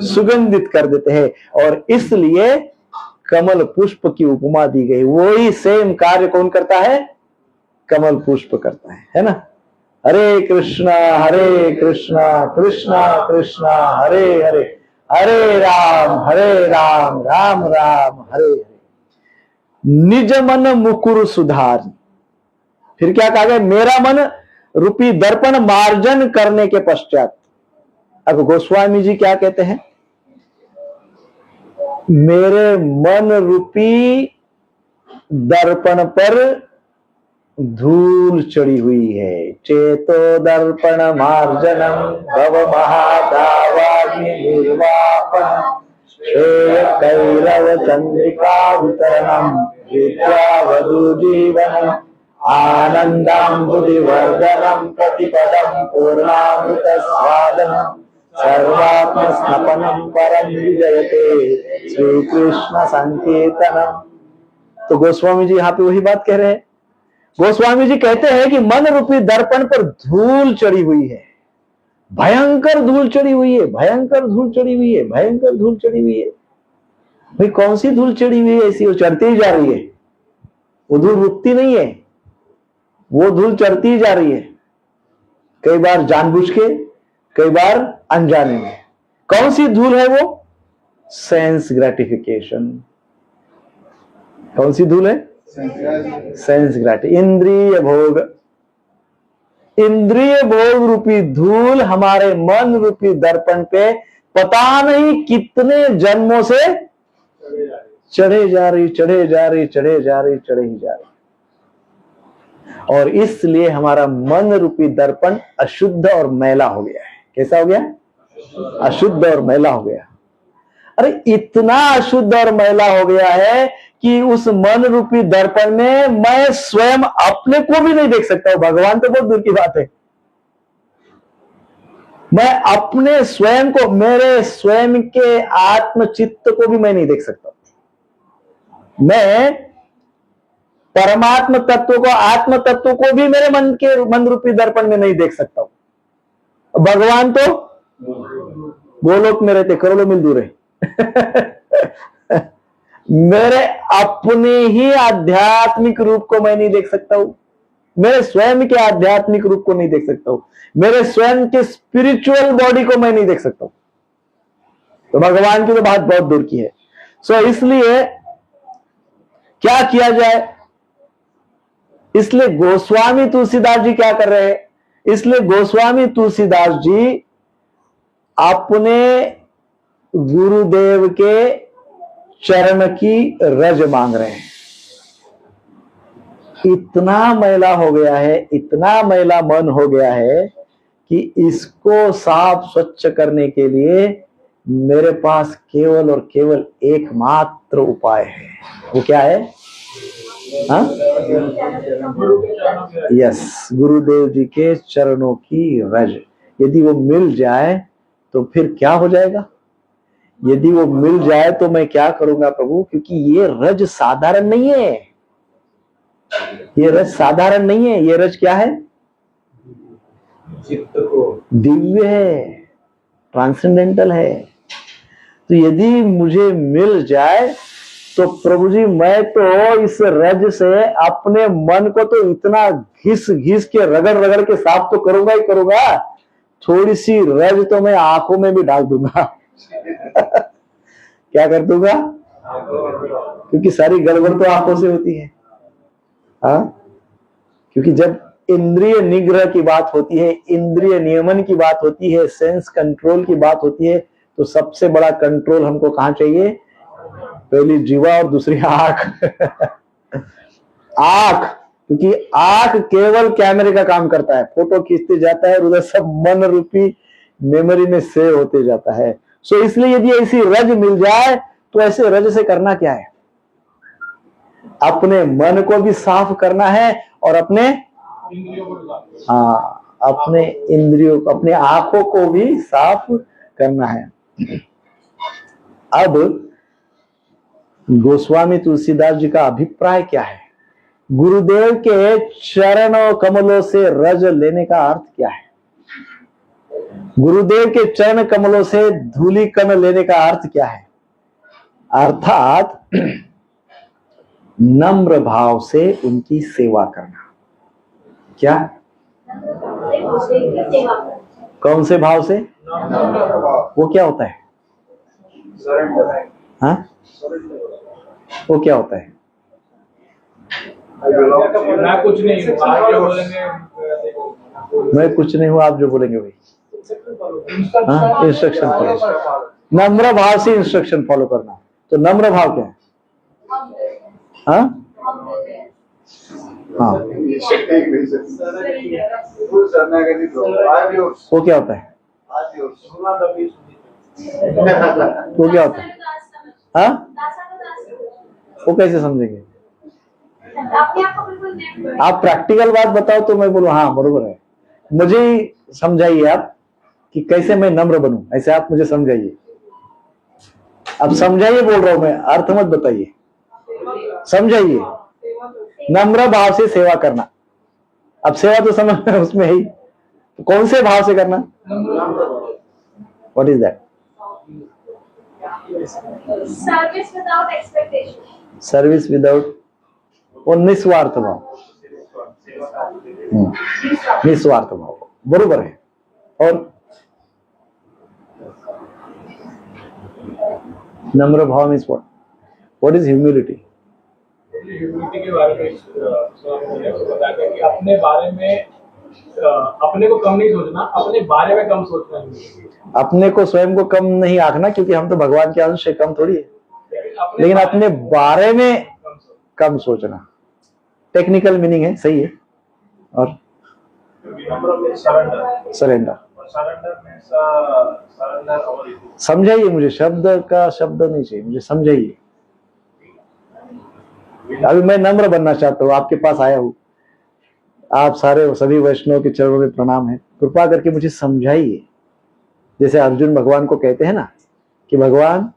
[SPEAKER 2] सुगंधित कर देते हैं। और इसलिए कमल पुष्प की उपमा दी गई। वही सेम कार्य कौन करता है? कमल पुष्प करता है ना। हरे कृष्णा कृष्णा कृष्णा हरे हरे, हरे राम राम राम हरे हरे। निज मन मुकुर सुधार। फिर क्या कहा गया? मेरा मन रूपी दर्पण मार्जन करने के पश्चात। अब गोस्वामी जी क्या कहते हैं? मेरे मन रूपी दर्पण पर धूल चढ़ी हुई है। चेतो दर्पण मार्जनम भव महादावाग्नि निर्वापनम श्रेय कैरव चंद्रिका वितरणम विद्या वधु जीवनम आनंदाम्बुधिवर्धनम प्रतिपदम पूर्णामृत स्वादनम सर्वात्म स्नपनम परम विजयते श्री कृष्ण संकीर्तनम। तो गोस्वामी जी यहाँ पे वही बात कह रहे हैं। गोस्वामी जी कहते हैं कि मन रूपी दर्पण पर धूल चढ़ी हुई है, भयंकर धूल चढ़ी हुई है, भयंकर धूल चढ़ी हुई है, भयंकर धूल चढ़ी हुई है। भाई कौन सी धूल चढ़ी हुई है? ऐसी वो चढ़ती ही जा रही है, वो धूल रुकती नहीं है, वो धूल चढ़ती ही जा रही है। कई बार जानबूझ के, कई बार अनजाने में। कौन सी धूल है वो? Sense gratification. कौन सी धूल है? सेंस ग्रेटिफिकेशन, इंद्रिय भोग। इंद्रिय भोग रूपी धूल हमारे मन रूपी दर्पण पे पता नहीं कितने जन्मों से चढ़े जा रही, चढ़े जा रही, चढ़े जा रही, चढ़े ही जा रही। और इसलिए हमारा मन रूपी दर्पण अशुद्ध और मैला हो गया है। कैसा हो गया? अशुद्ध और मैला हो गया। अरे इतना अशुद्ध और मैला हो गया है कि उस मन रूपी दर्पण में मैं स्वयं अपने को भी नहीं देख सकता हूं। भगवान तो बहुत दूर की बात है। मैं अपने स्वयं को, मेरे स्वयं के आत्मचित्त को भी मैं नहीं देख सकता। मैं परमात्म तत्व को, आत्म तत्व को भी मेरे मन रूपी दर्पण में नहीं देख सकता हूं। भगवान तो गोलोक में रहते, करोड़ों मील दूर है। मेरे अपने ही आध्यात्मिक रूप को मैं नहीं देख सकता हूं, मेरे स्वयं के आध्यात्मिक रूप को नहीं देख सकता हूं, मेरे स्वयं के स्पिरिचुअल बॉडी को मैं नहीं देख सकता हूं, तो भगवान की तो बात बहुत दूर की है। सो इसलिए क्या किया जाए, इसलिए गोस्वामी तुलसीदास जी क्या कर रहे हैं, इसलिए गोस्वामी तुलसीदास जी अपने गुरुदेव के चरण की रज मांग रहे हैं। इतना मैला हो गया है, इतना मैला मन हो गया है कि इसको साफ स्वच्छ करने के लिए मेरे पास केवल और केवल एकमात्र उपाय है। वो क्या है? यस, गुरुदेव जी के चरणों की रज यदि वो मिल जाए तो फिर क्या हो जाएगा? यदि वो मिल जाए तो मैं क्या करूंगा प्रभु, क्योंकि ये रज साधारण नहीं है, ये रज साधारण नहीं है, ये रज क्या है? दिव्य है, ट्रांसेंडेंटल है। तो यदि मुझे मिल जाए तो प्रभु जी मैं तो इस रज से अपने मन को तो इतना घिस घिस के रगड़ रगड़ के साफ तो करूंगा ही करूंगा, थोड़ी सी रज तो मैं आंखों में भी डाल दूंगा। क्या कर दूंगा? क्योंकि सारी गड़बड़ तो आंखों से होती है। हाँ, क्योंकि जब इंद्रिय निग्रह की बात होती है, इंद्रिय नियमन की बात होती है, सेंस कंट्रोल की बात होती है, तो सबसे बड़ा कंट्रोल हमको कहां चाहिए? पहली जीवा और दूसरी आंख। आंख, क्योंकि आंख केवल कैमरे का काम करता है, फोटो खींचते जाता है और उधर सब मन रूपी मेमोरी में सेव होते जाता है। सो इसलिए यदि ऐसी रज मिल जाए तो ऐसे रज से करना क्या है? अपने मन को भी साफ करना है और अपने अपने इंद्रियों, अपने आंखों को भी साफ करना है। अब गोस्वामी तुलसीदास जी का अभिप्राय क्या है? गुरुदेव के चरणों कमलों से रज लेने का अर्थ क्या है? गुरुदेव के चरण कमलों से धूली कण लेने का अर्थ क्या है? अर्थात नम्र भाव से उनकी सेवा करना। क्या? कौन से भाव से? वो क्या होता है? हाँ, वो क्या होता है?
[SPEAKER 3] मैं कुछ नहीं हूँ, आप जो बोलेंगे।
[SPEAKER 2] मैं कुछ नहीं हूँ, आप जो बोलेंगे वही। हाँ, इंस्ट्रक्शन फॉलो, नम्र भाव से इंस्ट्रक्शन फॉलो करना। तो नम्र भाव क्या है? हाँ हाँ, वो क्या होता है? वो क्या होता है? हाँ, वो कैसे समझेंगे? आप प्रैक्टिकल बात बताओ तो मैं बोलूं हाँ बरोबर है। मुझे समझाइए आप कि कैसे मैं नम्र बनूं, ऐसे आप मुझे समझाइए। अब समझाइए बोल रहा हूं मैं, अर्थ मत बताइए, समझाइए। नम्र भाव से सेवा करना। अब सेवा तो समझ में उसमें ही, तो कौन से भाव से करना? What is that?
[SPEAKER 4] Service without expectation.
[SPEAKER 2] Service without, और निस्वार्थ भाव। निस्वार्थ भाव बरोबर है। और नम्र भाव means what? What is humility?
[SPEAKER 3] Humility के बारे में बताया कि अपने बारे में, अपने को कम नहीं सोचना, अपने बारे में कम सोचना है।
[SPEAKER 2] अपने को स्वयं को कम नहीं आंकना, क्योंकि हम तो भगवान के अंश से कम थोड़ी है, लेकिन अपने बारे में कम सोचना। टेक्निकल मीनिंग है, सही है। और सरेंडर। समझाइए मुझे, शब्द का शब्द नहीं चाहिए, मुझे समझाइए। अभी मैं नम्र बनना चाहता हूँ, आपके पास आया हूँ, आप सारे सभी वैष्णव के चरणों में प्रणाम है, कृपा करके मुझे समझाइए। जैसे अर्जुन भगवान को कहते हैं ना कि भगवान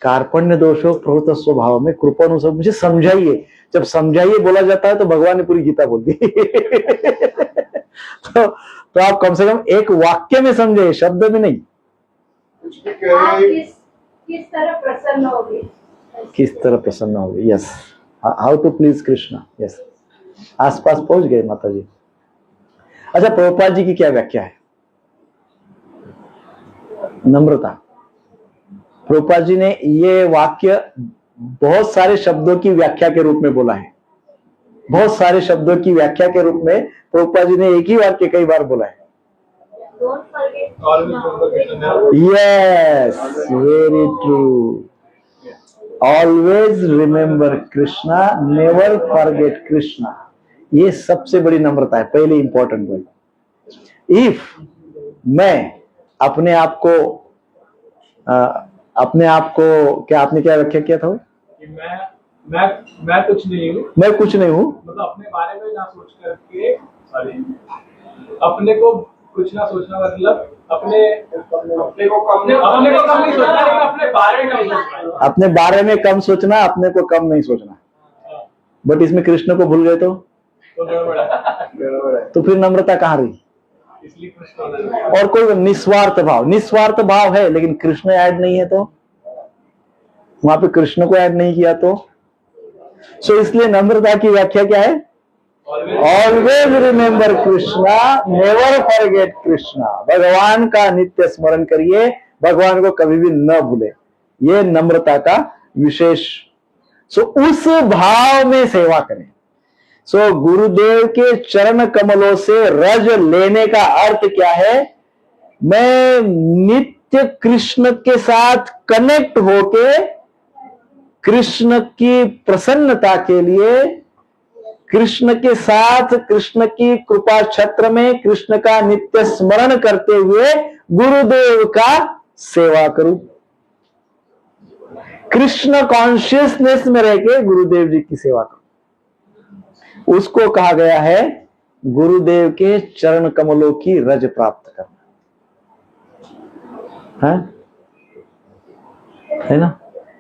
[SPEAKER 2] कार्पण्य दोषो प्रवृत्त स्वभाव में कृपण सब, मुझे समझाइए। जब समझाइए बोला जाता है तो भगवान ने पूरी गीता बोल दी। तो आप कम से कम एक वाक्य में समझे, शब्द में नहीं।
[SPEAKER 4] आप किस तरह प्रसन्न होगे?
[SPEAKER 2] किस तरह प्रसन्न हो गए। Yes, how to please Krishna. Yes, आसपास पहुंच गए माता जी। अच्छा, प्रभुपाद जी की क्या व्याख्या है? नम्रता। प्रभुपाद जी ने ये वाक्य बहुत सारे शब्दों की व्याख्या के रूप में बोला है। बहुत सारे शब्दों की व्याख्या के रूप में प्रभुपाद जी ने एक ही वाक्य कई बार बोला है।
[SPEAKER 4] Don't forget.
[SPEAKER 2] Yes, very true. Always remember Krishna, never forget Krishna. ये सबसे बड़ी नम्रता है, पहले इंपॉर्टेंट वर्ड। इफ मैं अपने आप को क्या आपने क्या व्याख्या किया था?
[SPEAKER 3] कि मैं कुछ नहीं हूँ।
[SPEAKER 2] मैं कुछ नहीं हूँ,
[SPEAKER 3] मतलब अपने बारे में ना सोच करके, सॉरी, अपने को कुछ ना सोचना, मतलब अपने को कम नहीं सोचना, लेकिन अपने बारे में कम सोचना।
[SPEAKER 2] अपने बारे में कम सोचना, अपने को कम नहीं सोचना। बट इसमें कृष्ण को भूल गए तो तो फिर नम्रता कहाँ रही?
[SPEAKER 3] इसलिए कृष्ण
[SPEAKER 2] और कोई निस्वार्थ भाव है, लेकिन कृष्ण ऐड नहीं है, तो वहां पे कृष्ण को ऐड नहीं किया तो सो इसलिए नम्रता की व्याख्या क्या है? Always remember Krishna, never forget Krishna. भगवान का नित्य स्मरण करिए, भगवान को कभी भी न भूले। ये नम्रता का विशेष। सो उस भाव में सेवा करें। सो गुरुदेव के चरण कमलों से रज लेने का अर्थ क्या है? मैं नित्य कृष्ण के साथ कनेक्ट होके कृष्ण की प्रसन्नता के लिए, कृष्ण के साथ, कृष्ण की कृपा छत्र में कृष्ण का नित्य स्मरण करते हुए गुरुदेव का सेवा करूं। कृष्ण कॉन्शियसनेस में रहकर गुरुदेव जी की सेवा करूं। उसको कहा गया है गुरुदेव के चरण कमलों की रज प्राप्त करना। है ना?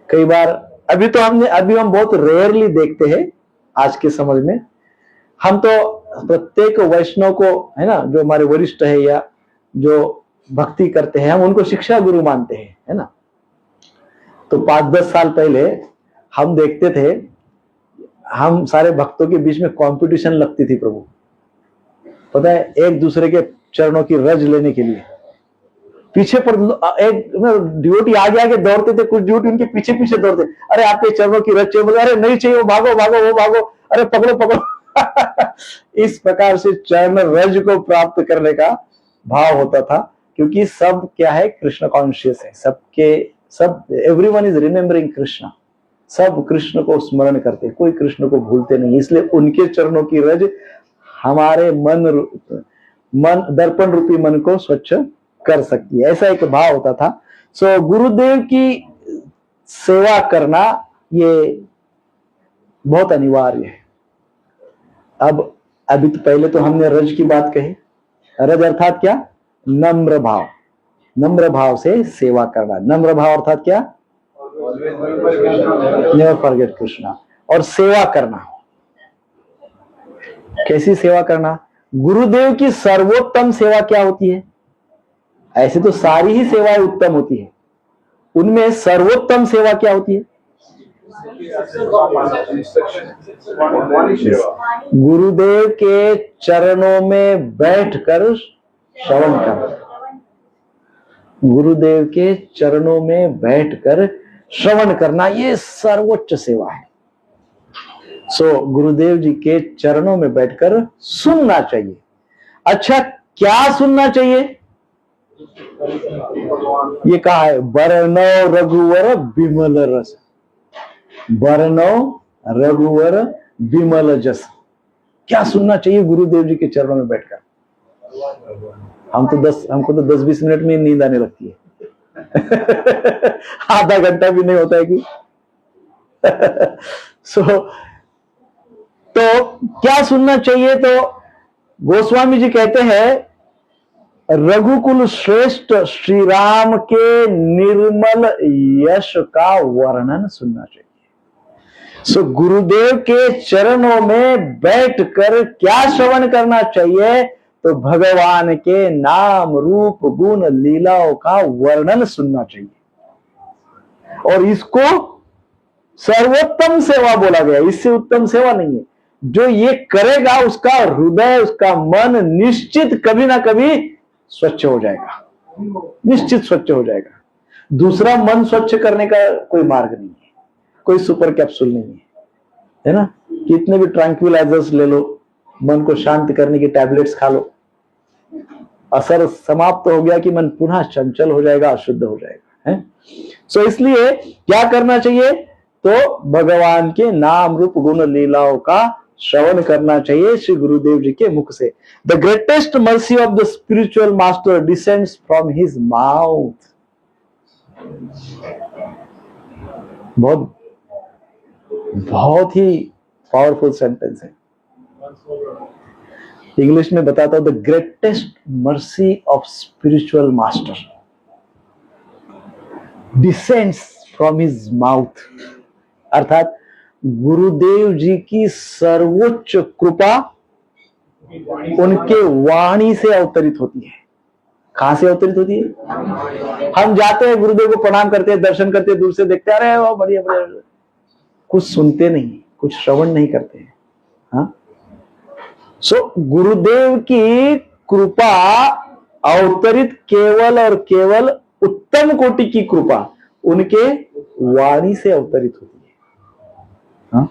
[SPEAKER 2] कई बार अभी हम बहुत रेयरली देखते हैं आज के समझ में। हम तो प्रत्येक वैष्णव को, है ना, जो हमारे वरिष्ठ है या जो भक्ति करते हैं, हम उनको शिक्षा गुरु मानते हैं, है ना। तो 5-10 साल पहले हम देखते थे, हम सारे भक्तों के बीच में कंपटीशन लगती थी प्रभु, पता है, एक दूसरे के चरणों की रज लेने के लिए। पीछे पर एक ड्यूटी आगे आगे दौड़ते थे, कुछ ड्यूटी उनके पीछे पीछे दौड़ते, अरे आपके चरणों की रज चाहिए, अरे नहीं चाहिए, वो भागो भागो वो भागो, अरे पकड़ो पकड़ो। इस प्रकार से चरण रज को प्राप्त करने का भाव होता था, क्योंकि सब क्या है, कृष्ण कॉन्शियस है। सब एवरीवन इज रिमेम्बरिंग कृष्ण, सब कृष्ण को स्मरण करते, कोई कृष्ण को भूलते नहीं। इसलिए उनके चरणों की रज हमारे मन दर्पण रूपी मन को स्वच्छ कर सकती है, ऐसा एक भाव होता था। सो गुरुदेव की सेवा करना ये बहुत अनिवार्य है। अभी तो पहले तो हमने रज की बात कही। रज अर्थात क्या? नम्र भाव। नम्र भाव से सेवा करना। नम्र भाव अर्थात क्या? Never forget Krishna. और सेवा करना, कैसी सेवा करना? गुरुदेव की सर्वोत्तम सेवा क्या होती है? ऐसे तो सारी ही सेवाएं उत्तम होती है, उनमें सर्वोत्तम सेवा क्या होती है? गुरुदेव के चरणों में बैठकर श्रवण करना। गुरुदेव के चरणों में बैठकर श्रवण करना, ये सर्वोच्च सेवा है। सो गुरुदेव जी के चरणों में बैठकर सुनना चाहिए। अच्छा, क्या सुनना चाहिए? ये कहा है, बरनौ रघुवर विमल रस, बरनौ रघुवर विमल जस। क्या सुनना चाहिए गुरुदेव जी के चरणों में बैठकर? हमको तो 10-20 मिनट में नींद आने लगती है। आधा घंटा भी नहीं होता है कि तो क्या सुनना चाहिए? तो गोस्वामी जी कहते हैं, रघुकुल श्रेष्ठ श्री राम के निर्मल यश का वर्णन सुनना चाहिए। सो गुरुदेव के चरणों में बैठकर क्या श्रवण करना चाहिए? तो भगवान के नाम रूप गुण लीलाओं का वर्णन सुनना चाहिए। और इसको सर्वोत्तम सेवा बोला गया, इससे उत्तम सेवा नहीं है। जो ये करेगा उसका हृदय, उसका मन निश्चित कभी ना कभी स्वच्छ हो जाएगा, निश्चित स्वच्छ हो जाएगा। दूसरा मन स्वच्छ करने का कोई मार्ग नहीं है, कोई सुपर कैप्सूल नहीं है ना। कितने भी ट्रैंक्विलाइजर्स ले लो, मन को शांत करने की टैबलेट्स खा लो, असर समाप्त हो गया कि मन पुनः चंचल हो जाएगा, अशुद्ध हो जाएगा, है। सो इसलिए क्या करना चाहिए, तो भगवान के नाम रूप गुण लीलाओं का श्रवण करना चाहिए श्री गुरुदेव जी के मुख से। The greatest mercy of the spiritual master descends from his mouth. बहुत बहुत ही पावरफुल सेंटेंस है। इंग्लिश में बताता हूं, the greatest mercy of spiritual master descends from his mouth, अर्थात गुरुदेव जी की सर्वोच्च कृपा उनके वाणी से अवतरित होती है। कहां से अवतरित होती है? हम जाते हैं गुरुदेव को प्रणाम करते हैं, दर्शन करते हैं, दूर से देखते, अरे वो बढ़िया बढ़िया, कुछ सुनते नहीं, कुछ श्रवण नहीं करते हैं। हाँ, सो गुरुदेव की कृपा अवतरित केवल और केवल उत्तम कोटि की कृपा उनके वाणी से अवतरित होती है। हाँ?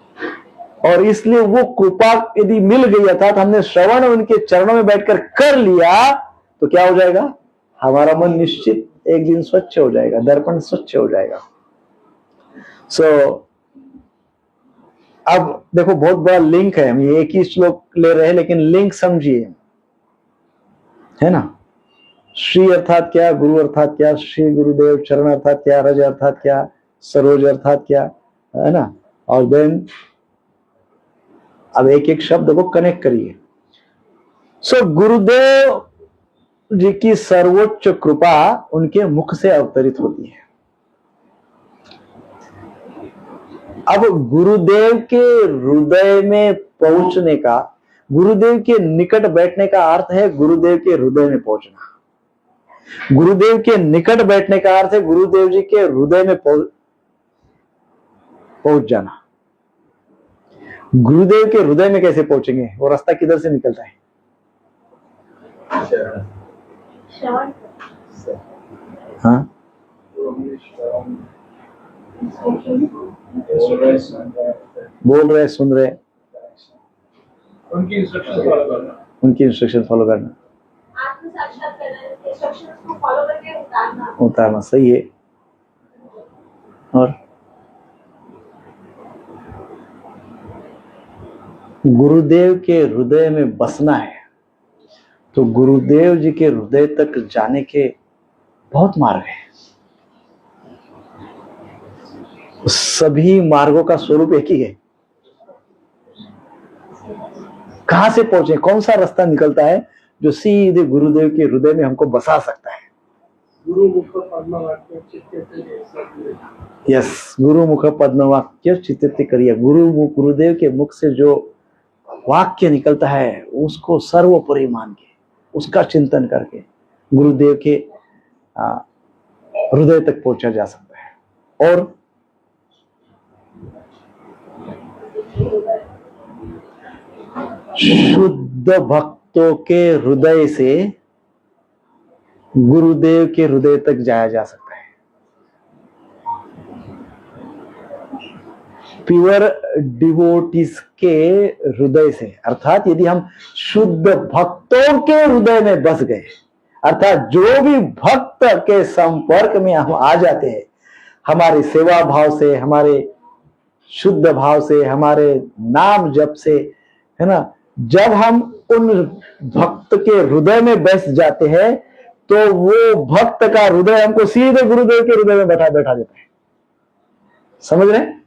[SPEAKER 2] और इसलिए वो कृपा यदि मिल गई, अर्थात हमने श्रवण उनके चरणों में बैठकर कर लिया, तो क्या हो जाएगा, हमारा मन निश्चित एक दिन स्वच्छ हो जाएगा, दर्पण स्वच्छ हो जाएगा। सो अब देखो, बहुत बड़ा लिंक है, हम एक ही श्लोक ले रहे हैं लेकिन लिंक समझिए, है ना। श्री अर्थात क्या, गुरु अर्थात क्या, श्री गुरुदेव, चरण अर्थात क्या, रज अर्थात क्या, सरोज अर्थात क्या, है ना। और देन अब एक एक शब्द को कनेक्ट करिए। सो गुरुदेव जी की सर्वोच्च कृपा उनके मुख से अवतरित होती है। अब गुरुदेव के हृदय में पहुंचने का, गुरुदेव के निकट बैठने का अर्थ है गुरुदेव के हृदय में पहुंचना। गुरुदेव के निकट बैठने का अर्थ है गुरुदेव जी के हृदय में पहुंच जाना। गुरुदेव के हृदय में कैसे पहुंचेंगे, वो रास्ता किधर से निकलता है? हाँ, बोल रहे, सुन रहे,
[SPEAKER 3] उनकी इंस्ट्रक्शन फॉलो करना,
[SPEAKER 2] उनकी इंस्ट्रक्शन फॉलो करना,
[SPEAKER 4] आत्म साक्षात करना, इंस्ट्रक्शंस को फॉलो करके
[SPEAKER 2] उतारना, सही है। और गुरुदेव के हृदय में बसना है, तो गुरुदेव जी के हृदय तक जाने के बहुत मार्ग है। सभी मार्गों का स्वरूप एक ही है। कहां से पहुंचे, कौन सा रास्ता निकलता है जो सीधे गुरुदेव के हृदय में हमको बसा सकता है?
[SPEAKER 3] गुरु मुख पद्म वाक्य
[SPEAKER 2] यस, गुरु मुख पद्म वाक्य चित्ते करिए। गुरुदेव के मुख से जो वाक्य निकलता है उसको सर्वोपरि मान के, उसका चिंतन करके गुरुदेव के हृदय तक पहुंचा जा सकता है। और शुद्ध भक्तों के हृदय से गुरुदेव के हृदय तक जाया जा सकता है। प्योर डिवोटीज के हृदय से, अर्थात यदि हम शुद्ध भक्तों के हृदय में बस गए, अर्थात जो भी भक्त के संपर्क में हम आ जाते हैं, हमारे सेवा भाव से, हमारे शुद्ध भाव से, हमारे नाम जप से, है ना, जब हम उन भक्त के हृदय में बस जाते हैं तो वो भक्त का हृदय हमको सीधे गुरुदेव के हृदय में बैठा देता है। समझ रहे हैं?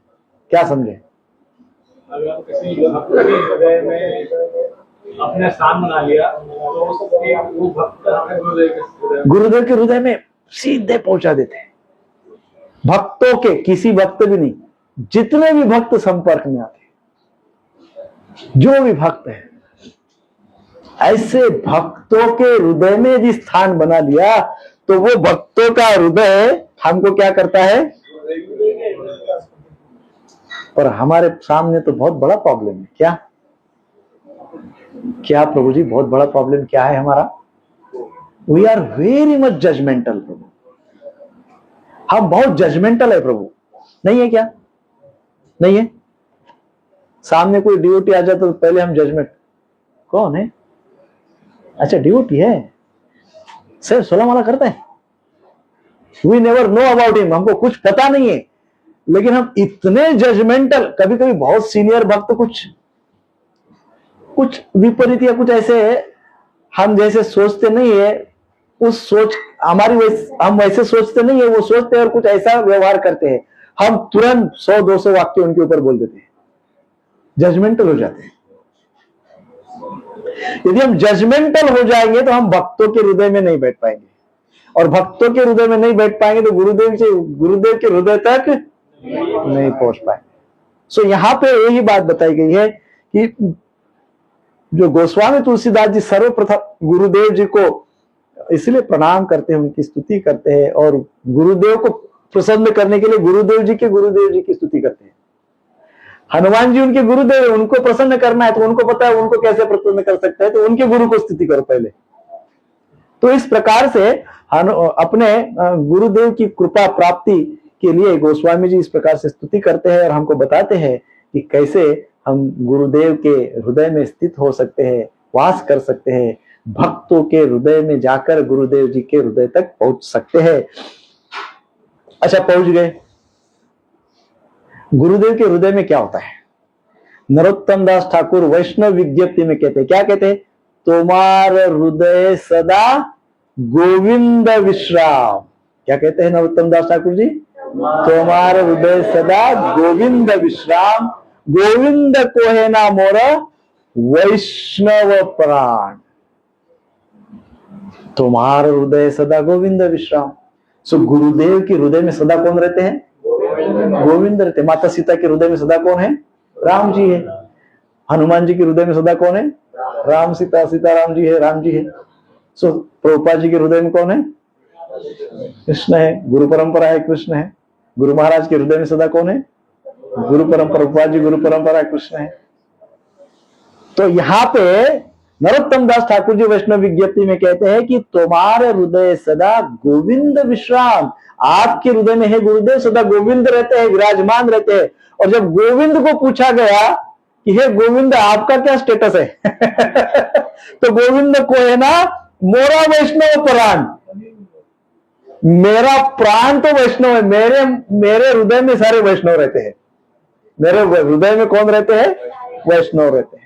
[SPEAKER 2] क्या समझे?
[SPEAKER 3] अगर हम किसी भक्त के हृदय में अपना स्थान बना लिया तो वो भक्त हमें
[SPEAKER 2] गुरुदेव के हृदय में सीधे पहुंचा देते हैं। भक्तों के, किसी भक्त भी नहीं, जितने भी भक्त संपर्क में आते हैं, जो भी भक्त है, ऐसे भक्तों के हृदय में यदि स्थान बना लिया तो वो भक्तों का हृदय हमको क्या करता है? पर हमारे सामने तो बहुत बड़ा प्रॉब्लम है। क्या क्या प्रभु जी, बहुत बड़ा प्रॉब्लम क्या है हमारा? We are very much judgmental प्रभु। हम बहुत जजमेंटल है प्रभु, नहीं है क्या? नहीं है? सामने कोई ड्यूटी आ जाता तो पहले हम जजमेंट, कौन है? अच्छा ड्यूटी है, सर सोलह माला करता है, we never know about him, हमको कुछ पता नहीं है। लेकिन हम इतने जजमेंटल, कभी कभी बहुत सीनियर भक्त कुछ विपरीत या कुछ ऐसे हम जैसे सोचते नहीं है, उस सोच हमारी हम वैसे सोचते नहीं है, वो सोचते हैं और कुछ ऐसा व्यवहार करते हैं, हम तुरंत 100-200 वाक्य उनके ऊपर बोल देते हैं, जजमेंटल हो जाते हैं। यदि हम जजमेंटल हो जाएंगे तो हम भक्तों के हृदय में नहीं बैठ पाएंगे, और भक्तों के हृदय में नहीं बैठ पाएंगे तो गुरुदेव के हृदय तक नहीं पहुंच पाएंगे। सो यहां पे यही बात बताई गई है कि जो गोस्वामी तुलसीदास जी सर्वप्रथम गुरुदेव जी को इसलिए प्रणाम करते हैं, उनकी स्तुति करते हैं, और गुरुदेव को प्रसन्न करने के लिए गुरुदेव जी की स्तुति करते हैं। हनुमान जी उनके गुरुदेव, उनको प्रसन्न करना है तो उनको पता है उनको कैसे प्रसन्न कर सकते हैं, तो उनके गुरु को स्तुति करो पहले। तो इस प्रकार से अपने गुरुदेव की कृपा प्राप्ति के लिए गोस्वामी जी इस प्रकार से स्तुति करते हैं और हमको बताते हैं कि कैसे हम गुरुदेव के हृदय में स्थित हो सकते हैं, वास कर सकते हैं, भक्तों के हृदय में जाकर गुरुदेव जी के हृदय तक पहुंच सकते हैं। अच्छा, पहुंच गए। गुरुदेव के हृदय में क्या होता है? नरोत्तम दास ठाकुर वैष्णव विज्ञप्ति में कहते हैं, क्या कहते हैं? तुम्हार हृदय सदा गोविंद विश्राम। क्या कहते हैं नरोत्तम दास ठाकुर जी? तुम्हार हृदय सदा गोविंद विश्राम, गोविंद को है ना मोर वैष्णव प्राण। तुम्हार हृदय सदा गोविंद विश्राम। सो गुरुदेव के हृदय में सदा कौन रहते हैं? गोविंद रहते। माता सीता के हृदय में सदा कौन है? राम जी है। हनुमान जी के हृदय में सदा कौन है? राम सीता, सीता राम जी है, राम जी है। सो प्रभुपाद जी के हृदय में कौन है? कृष्ण है। गुरु परंपरा है, कृष्ण है। गुरु महाराज के हृदय में सदा कौन है? गुरु परंपरा, प्रभुपाद जी गुरु परंपरा कृष्ण है। तो यहाँ पे नरोत्तम दास ठाकुर जी वैष्णव विज्ञप्ति में कहते हैं कि तुम्हारे हृदय सदा गोविंद विश्राम। आपके हृदय में है गुरुदेव, सदा गोविंद रहते हैं, विराजमान रहते हैं। और जब गोविंद को पूछा गया कि हे गोविंद आपका क्या स्टेटस है तो गोविंद को है ना मोरा वैष्णव प्राण, मेरा प्राण तो वैष्णव है, मेरे हृदय में सारे वैष्णव रहते हैं। मेरे हृदय में कौन रहते हैं? वैष्णव रहते हैं।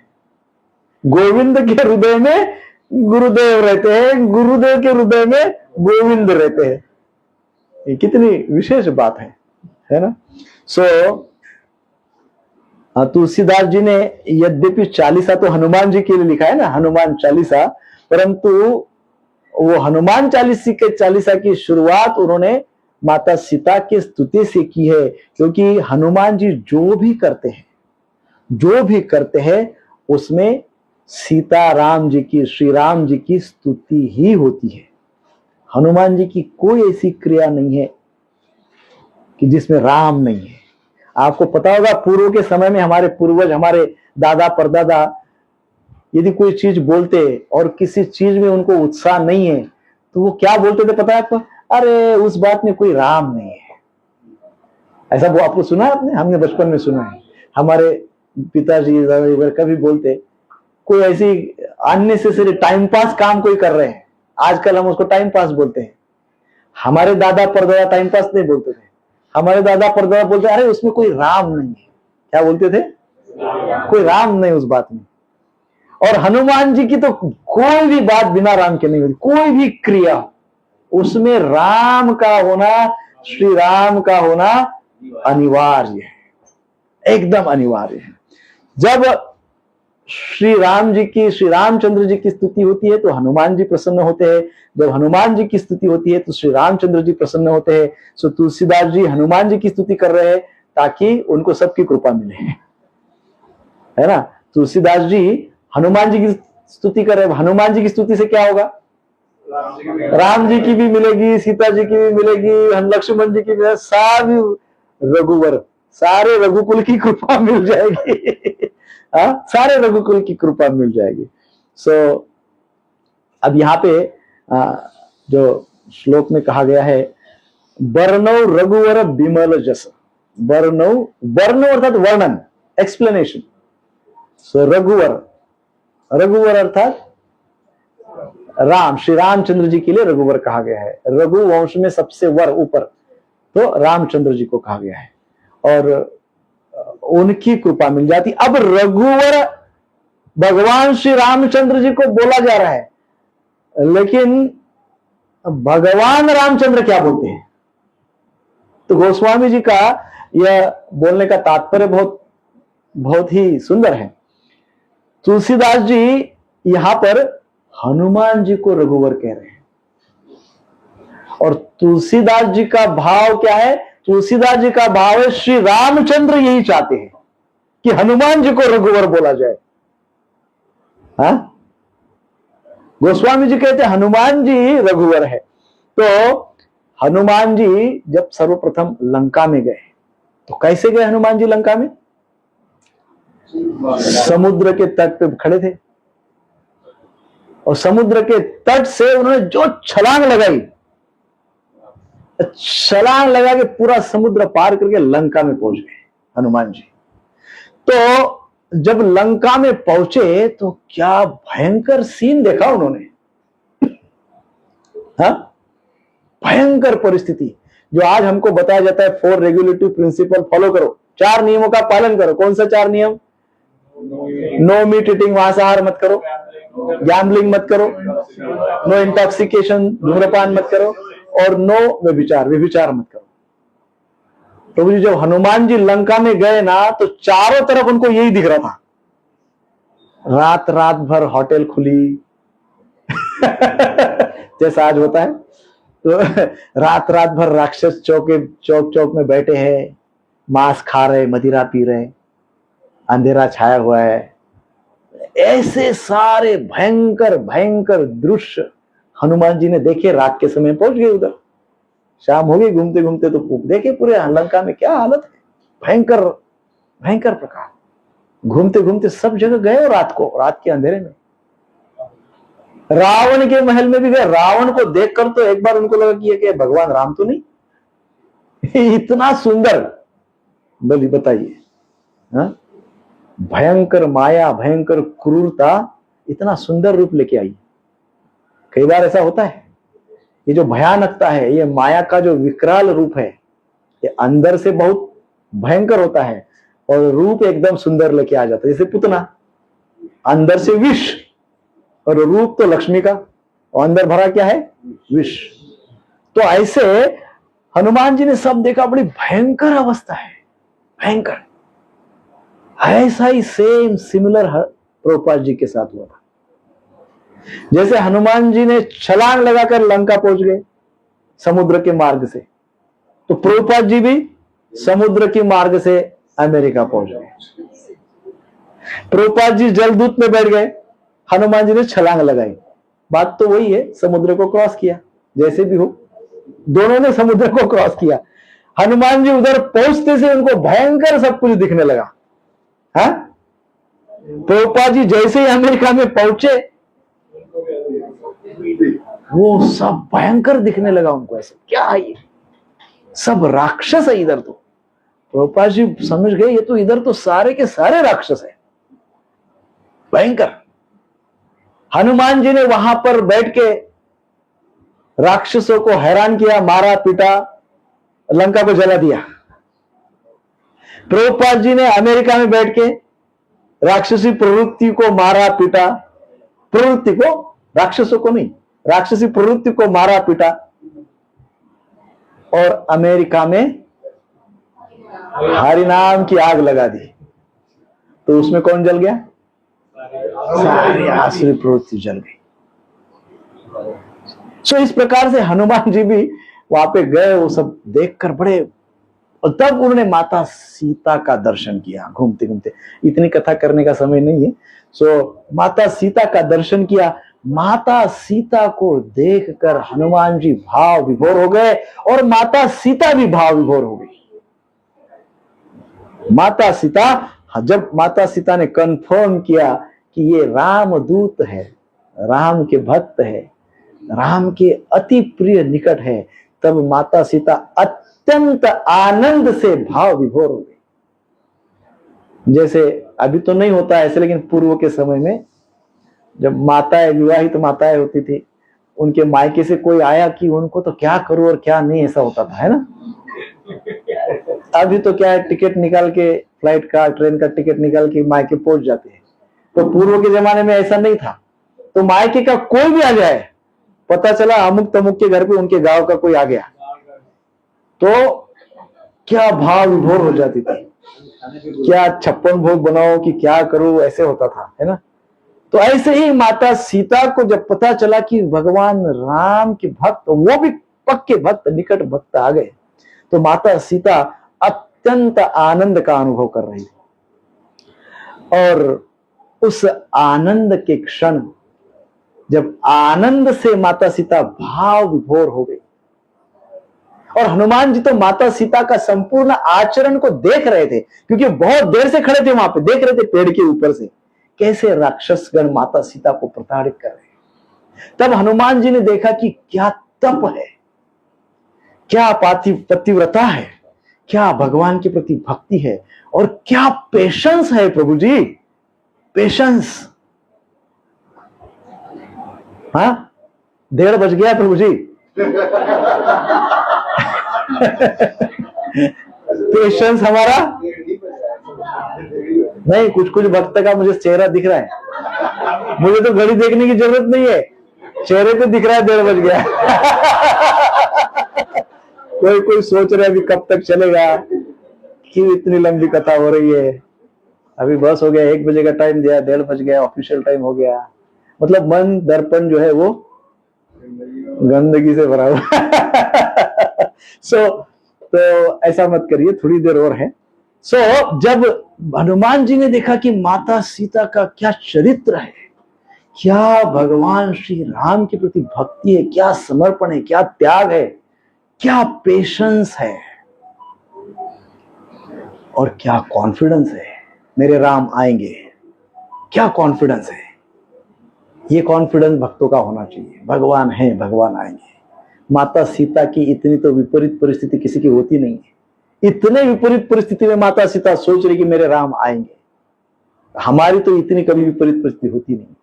[SPEAKER 2] गोविंद के हृदय में गुरुदेव रहते हैं, गुरुदेव के हृदय में गोविंद रहते हैं। ये कितनी विशेष बात है ना? सो तुलसीदास जी ने यद्यपि चालीसा तो हनुमान जी के लिए लिखा है ना, हनुमान चालीसा, परंतु वो हनुमान चालीसा की शुरुआत उन्होंने माता सीता की स्तुति से की है, क्योंकि हनुमान जी जो भी करते हैं उसमें सीता राम जी की, श्री राम जी की स्तुति ही होती है। हनुमान जी की कोई ऐसी क्रिया नहीं है कि जिसमें राम नहीं है। आपको पता होगा पूर्व के समय में हमारे पूर्वज, हमारे दादा परदादा यदि कोई चीज बोलते और किसी चीज में उनको उत्साह नहीं है तो वो क्या बोलते थे पता है आपको? अरे उस बात में कोई राम नहीं है। ऐसा वो आपको सुना है आपने? हमने बचपन में सुना है। हमारे पिताजी कभी बोलते कोई ऐसी अननेसेसरी टाइम पास काम कोई कर रहे हैं, आजकल हम उसको टाइम पास बोलते हैं। हमारे दादा परदादा टाइम पास नहीं बोलते थे। हमारे दादा परदादा बोलते अरे उसमें कोई राम नहीं है। क्या बोलते थे? कोई राम नहीं उस बात में। और हनुमान जी की तो कोई भी बात बिना राम के नहीं होती। कोई भी क्रिया उसमें राम का होना, श्री राम का होना अनिवार्य है, एकदम अनिवार्य है। जब श्री रामचंद्र जी की स्तुति होती है तो हनुमान जी प्रसन्न होते हैं। जब हनुमान जी की स्तुति होती है तो श्री रामचंद्र जी प्रसन्न होते हैं। सो तुलसीदास जी हनुमान जी की स्तुति कर रहे हैं ताकि उनको सबकी कृपा मिले, है ना? तुलसीदास जी हनुमान जी की स्तुति कर रहे हैं। हनुमान जी की स्तुति से क्या होगा? राम जी की भी मिलेगी, सीता जी की भी मिलेगी, लक्ष्मण जी की भी, सब रघुवर सारे रघुकुल की कृपा मिल जाएगी। हाँ, सारे रघुकुल की कृपा मिल जाएगी। सो अब यहाँ पे जो श्लोक में कहा गया है, वर्णव रघुवर विमल जस। वर्णव, वर्ण अर्थात वर्णन, एक्सप्लेनेशन। सो रघुवर, रघुवर अर्थात राम, श्री रामचंद्र जी के लिए रघुवर कहा गया है। रघु वंश में सबसे वर ऊपर तो रामचंद्र जी को कहा गया है और उनकी कृपा मिल जाती। अब रघुवर भगवान श्री रामचंद्र जी को बोला जा रहा है, लेकिन भगवान रामचंद्र क्या बोलते हैं? तो गोस्वामी जी का यह बोलने का तात्पर्य बहुत बहुत ही सुंदर है। तुलसीदास जी यहां पर हनुमान जी को रघुवर कह रहे हैं और तुलसीदास जी का भाव क्या है? तुलसीदास जी का भाव है श्री रामचंद्र यही चाहते हैं कि हनुमान जी को रघुवर बोला जाए। हाँ, गोस्वामी जी कहते हैं हनुमान जी रघुवर है। तो हनुमान जी जब सर्वप्रथम लंका में गए तो कैसे गए हनुमान जी लंका में? समुद्र के तट पे खड़े थे और समुद्र के तट से उन्होंने जो छलांग लगाई, छलांग लगा के पूरा समुद्र पार करके लंका में पहुंच गए हनुमान जी। तो जब लंका में पहुंचे तो क्या भयंकर सीन देखा उन्होंने। हाँ, भयंकर परिस्थिति जो आज हमको बताया जाता है 4 रेगुलेटरी प्रिंसिपल फॉलो करो, 4 नियमों का पालन करो। कौन सा 4 नियम? नो मीट ईटिंग, मांसाहार मत करो, गैम्बलिंग मत करो, नो इंटॉक्सिकेशन, धूम्रपान मत करो और नो व्यभिचार, व्यभिचार मत करो। प्रभु जी जब हनुमान जी लंका में गए ना तो चारों तरफ उनको यही दिख रहा था। रात रात भर होटल खुली जैसा आज होता है, तो रात रात भर राक्षस चौक में बैठे हैं, मांस खा रहे, मदिरा पी रहे, अंधेरा छाया हुआ है। ऐसे सारे भयंकर भयंकर दृश्य हनुमान जी ने देखे। रात के समय पहुंच गए उधर, शाम हो गई, घूमते घूमते तो देखे पूरे लंका में क्या हालत है, भयंकर भयंकर प्रकार। घूमते घूमते सब जगह गए और रात के अंधेरे में रावण के महल में भी गए। रावण को देखकर तो एक बार उनको लगा कि ये भगवान राम तो नहीं इतना सुंदर। बोली बताइए, हाँ, भयंकर माया, भयंकर क्रूरता इतना सुंदर रूप लेके आई। कई बार ऐसा होता है, ये जो भयानकता है, ये माया का जो विकराल रूप है, ये अंदर से बहुत भयंकर होता है और रूप एकदम सुंदर लेके आ जाता है। जैसे पुतना, अंदर से विष और रूप तो लक्ष्मी का, और अंदर भरा क्या है? विष। तो ऐसे हनुमान जी ने सब देखा, बड़ी भयंकर अवस्था है, भयंकर। ऐसा ही सेम सिमिलर प्रभुपाद जी के साथ हुआ था। जैसे हनुमान जी ने छलांग लगाकर लंका पहुंच गए समुद्र के मार्ग से, तो प्रभुपाद जी भी समुद्र के मार्ग से अमेरिका पहुंच गए। प्रभुपाद जी जलदूत में बैठ गए, हनुमान जी ने छलांग लगाई। बात तो वही है, समुद्र को क्रॉस किया। जैसे भी हो, दोनों ने समुद्र को क्रॉस किया। हनुमान जी उधर पहुंचते से उनको भयंकर सब कुछ दिखने लगा। हाँ, प्रभुपाद जी जैसे ही अमेरिका में पहुंचे, वो सब भयंकर दिखने लगा उनको। ऐसे क्या है ये, सब राक्षस है इधर। तो प्रभुपाद जी समझ गए ये तो इधर तो सारे के सारे राक्षस है, भयंकर। हनुमान जी ने वहां पर बैठ के राक्षसों को हैरान किया, मारा पीटा, लंका को जला दिया। प्रभुपाद जी ने अमेरिका में बैठ के राक्षसी प्रवृत्ति को मारा पीटा, प्रवृत्ति को, राक्षसों को नहीं, राक्षसी प्रवृत्ति को मारा पीटा, और अमेरिका में हरिनाम की आग लगा दी। तो उसमें कौन जल गया? सारी आसुरी प्रवृत्ति जल गई। सो इस प्रकार से हनुमान जी भी वहां पे गए, वो सब देखकर बड़े, और तब उन्होंने माता सीता का दर्शन किया घूमते घूमते। इतनी कथा करने का समय नहीं है। सो माता सीता का दर्शन किया। माता सीता को देखकर हनुमान जी भाव विभोर हो गए और माता सीता भी भाव विभोर हो गई। माता सीता, जब माता सीता ने कंफर्म किया कि ये रामदूत है, राम के भक्त है, राम के अति प्रिय निकट है, तब माता सीता अत्यंत आनंद से भाव विभोर हो गई। जैसे अभी तो नहीं होता ऐसे, लेकिन पूर्व के समय में जब माताएं, विवाहित माताएं होती थी, उनके मायके से कोई आया कि उनको तो क्या करूं और क्या नहीं, ऐसा होता था, है ना। अभी तो क्या है, टिकट निकाल के, फ्लाइट का, ट्रेन का टिकट निकाल के मायके पहुंच जाते हैं। तो पूर्व के जमाने में ऐसा नहीं था। तो मायके का कोई भी आ जाए, पता चला अमुक तमुक के घर पे उनके गांव का कोई आ गया, तो क्या भाव विभोर हो जाती थी, क्या 56 भोग बनाओ कि क्या करूं, ऐसे होता था, है ना। तो ऐसे ही माता सीता को जब पता चला कि भगवान राम के भक्त, वो भी पक्के भक्त, निकट भक्त आ गए, तो माता सीता अत्यंत आनंद का अनुभव कर रही थी। और उस आनंद के क्षण, जब आनंद से माता सीता भाव विभोर हो गई, और हनुमान जी तो माता सीता का संपूर्ण आचरण को देख रहे थे, क्योंकि बहुत देर से खड़े थे वहां पे, देख रहे थे पेड़ के ऊपर से कैसे राक्षसगण माता सीता को प्रताड़ित कर रहे हैं। तब हनुमान जी ने देखा कि क्या तप है, क्या पतिव्रता है, क्या भगवान के प्रति भक्ति है, और क्या पेशेंस है प्रभु जी, पेशेंस। हाँ, 1:30 बज गया प्रभु जी। पेशेंस हमारा नहीं, कुछ कुछ भक्त का मुझे चेहरा दिख रहा है, मुझे तो घड़ी देखने की जरूरत नहीं है, चेहरे पे दिख रहा है 1:30 बज गया। कोई सोच रहा है अभी कब तक चलेगा, क्यों इतनी लंबी कथा हो रही है, अभी बस हो गया, 1 बजे का टाइम दिया, 1:30 बज गया, ऑफिशियल टाइम हो गया। मतलब मन दर्पण जो है वो गंदगी से भरा हुआ। तो ऐसा मत करिए, थोड़ी देर और है। जब हनुमान जी ने देखा कि माता सीता का क्या चरित्र है, क्या भगवान श्री राम के प्रति भक्ति है, क्या समर्पण है, क्या त्याग है, क्या पेशेंस है, और क्या कॉन्फिडेंस है, मेरे राम आएंगे, क्या कॉन्फिडेंस है। ये कॉन्फिडेंस भक्तों का होना चाहिए, भगवान है, भगवान आएंगे। माता सीता की इतनी तो विपरीत परिस्थिति किसी की होती नहीं है। इतने विपरीत परिस्थिति में माता सीता सोच रही कि मेरे राम आएंगे। हमारी तो इतनी कभी विपरीत परिस्थिति होती नहीं,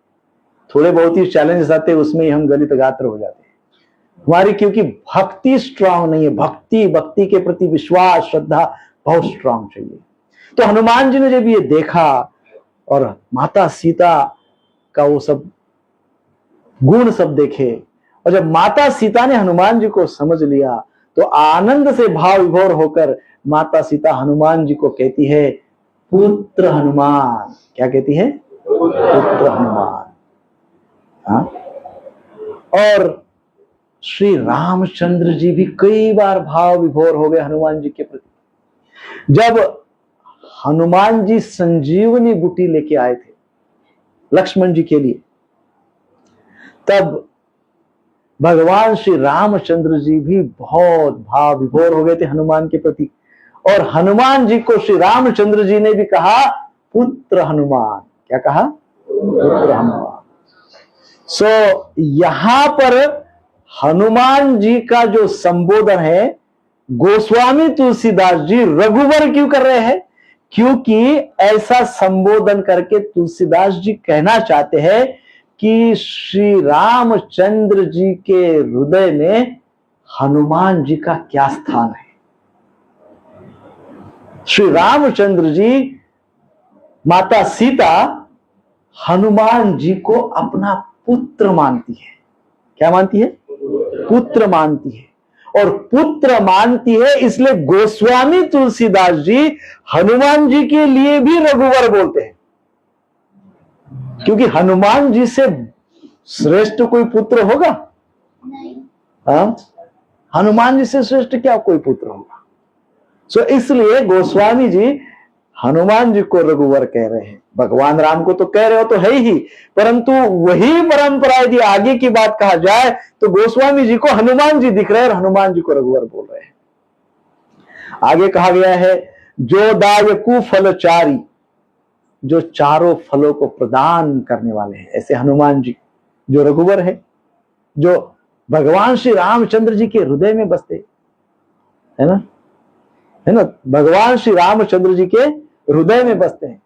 [SPEAKER 2] थोड़े बहुत ही चैलेंजेस आते हैं, उसमें ही हम गलित गात्र हो जाते हैं। हमारी क्योंकि भक्ति स्ट्रांग नहीं है, भक्ति के प्रति विश्वास, श्रद्धा बहुत स्ट्रांग चाहिए। तो हनुमान जी ने जब ये देखा और माता सीता का वो सब गुण सब देखे, और जब माता सीता ने हनुमान जी को समझ लिया, तो आनंद से भाव विभोर होकर माता सीता हनुमान जी को कहती है, पुत्र हनुमान। क्या कहती है? पुत्र हनुमान। हाँ? और श्री रामचंद्र जी भी कई बार भाव विभोर हो गए हनुमान जी के प्रति। जब हनुमान जी संजीवनी बूटी लेके आए थे लक्ष्मण जी के लिए, तब भगवान श्री रामचंद्र जी भी बहुत भाव विभोर हो गए थे हनुमान के प्रति, और हनुमान जी को श्री रामचंद्र जी ने भी कहा पुत्र हनुमान। क्या कहा? पुत्र हनुमान। यहां पर हनुमान जी का जो संबोधन है, गोस्वामी तुलसीदास जी रघुवर क्यों कर रहे हैं? क्योंकि ऐसा संबोधन करके तुलसीदास जी कहना चाहते हैं कि श्री रामचंद्र जी के हृदय में हनुमान जी का क्या स्थान है। श्री रामचंद्र जी, माता सीता हनुमान जी को अपना पुत्र मानती है। क्या मानती है? पुत्र मानती है। और पुत्र मानती है, इसलिए गोस्वामी तुलसीदास जी हनुमान जी के लिए भी रघुवर बोलते हैं, क्योंकि हनुमान जी से श्रेष्ठ कोई पुत्र होगा? हाँ, हनुमान जी से श्रेष्ठ क्या कोई पुत्र होगा। इसलिए गोस्वामी जी हनुमान जी को रघुवर कह रहे हैं। भगवान राम को तो कह रहे हो तो है ही, परंतु वही परंपरा यदि आगे की बात कहा जाए तो गोस्वामी जी को हनुमान जी दिख रहे हैं और हनुमान जी को रघुवर बोल रहे हैं। आगे कहा गया है जो दायकु फलचारी, जो चारों फलों को प्रदान करने वाले हैं, ऐसे हनुमान जी जो रघुवर है, जो भगवान श्री रामचंद्र जी के हृदय में बसते, है ना, है ना, भगवान श्री रामचंद्र जी के हृदय में बसते हैं।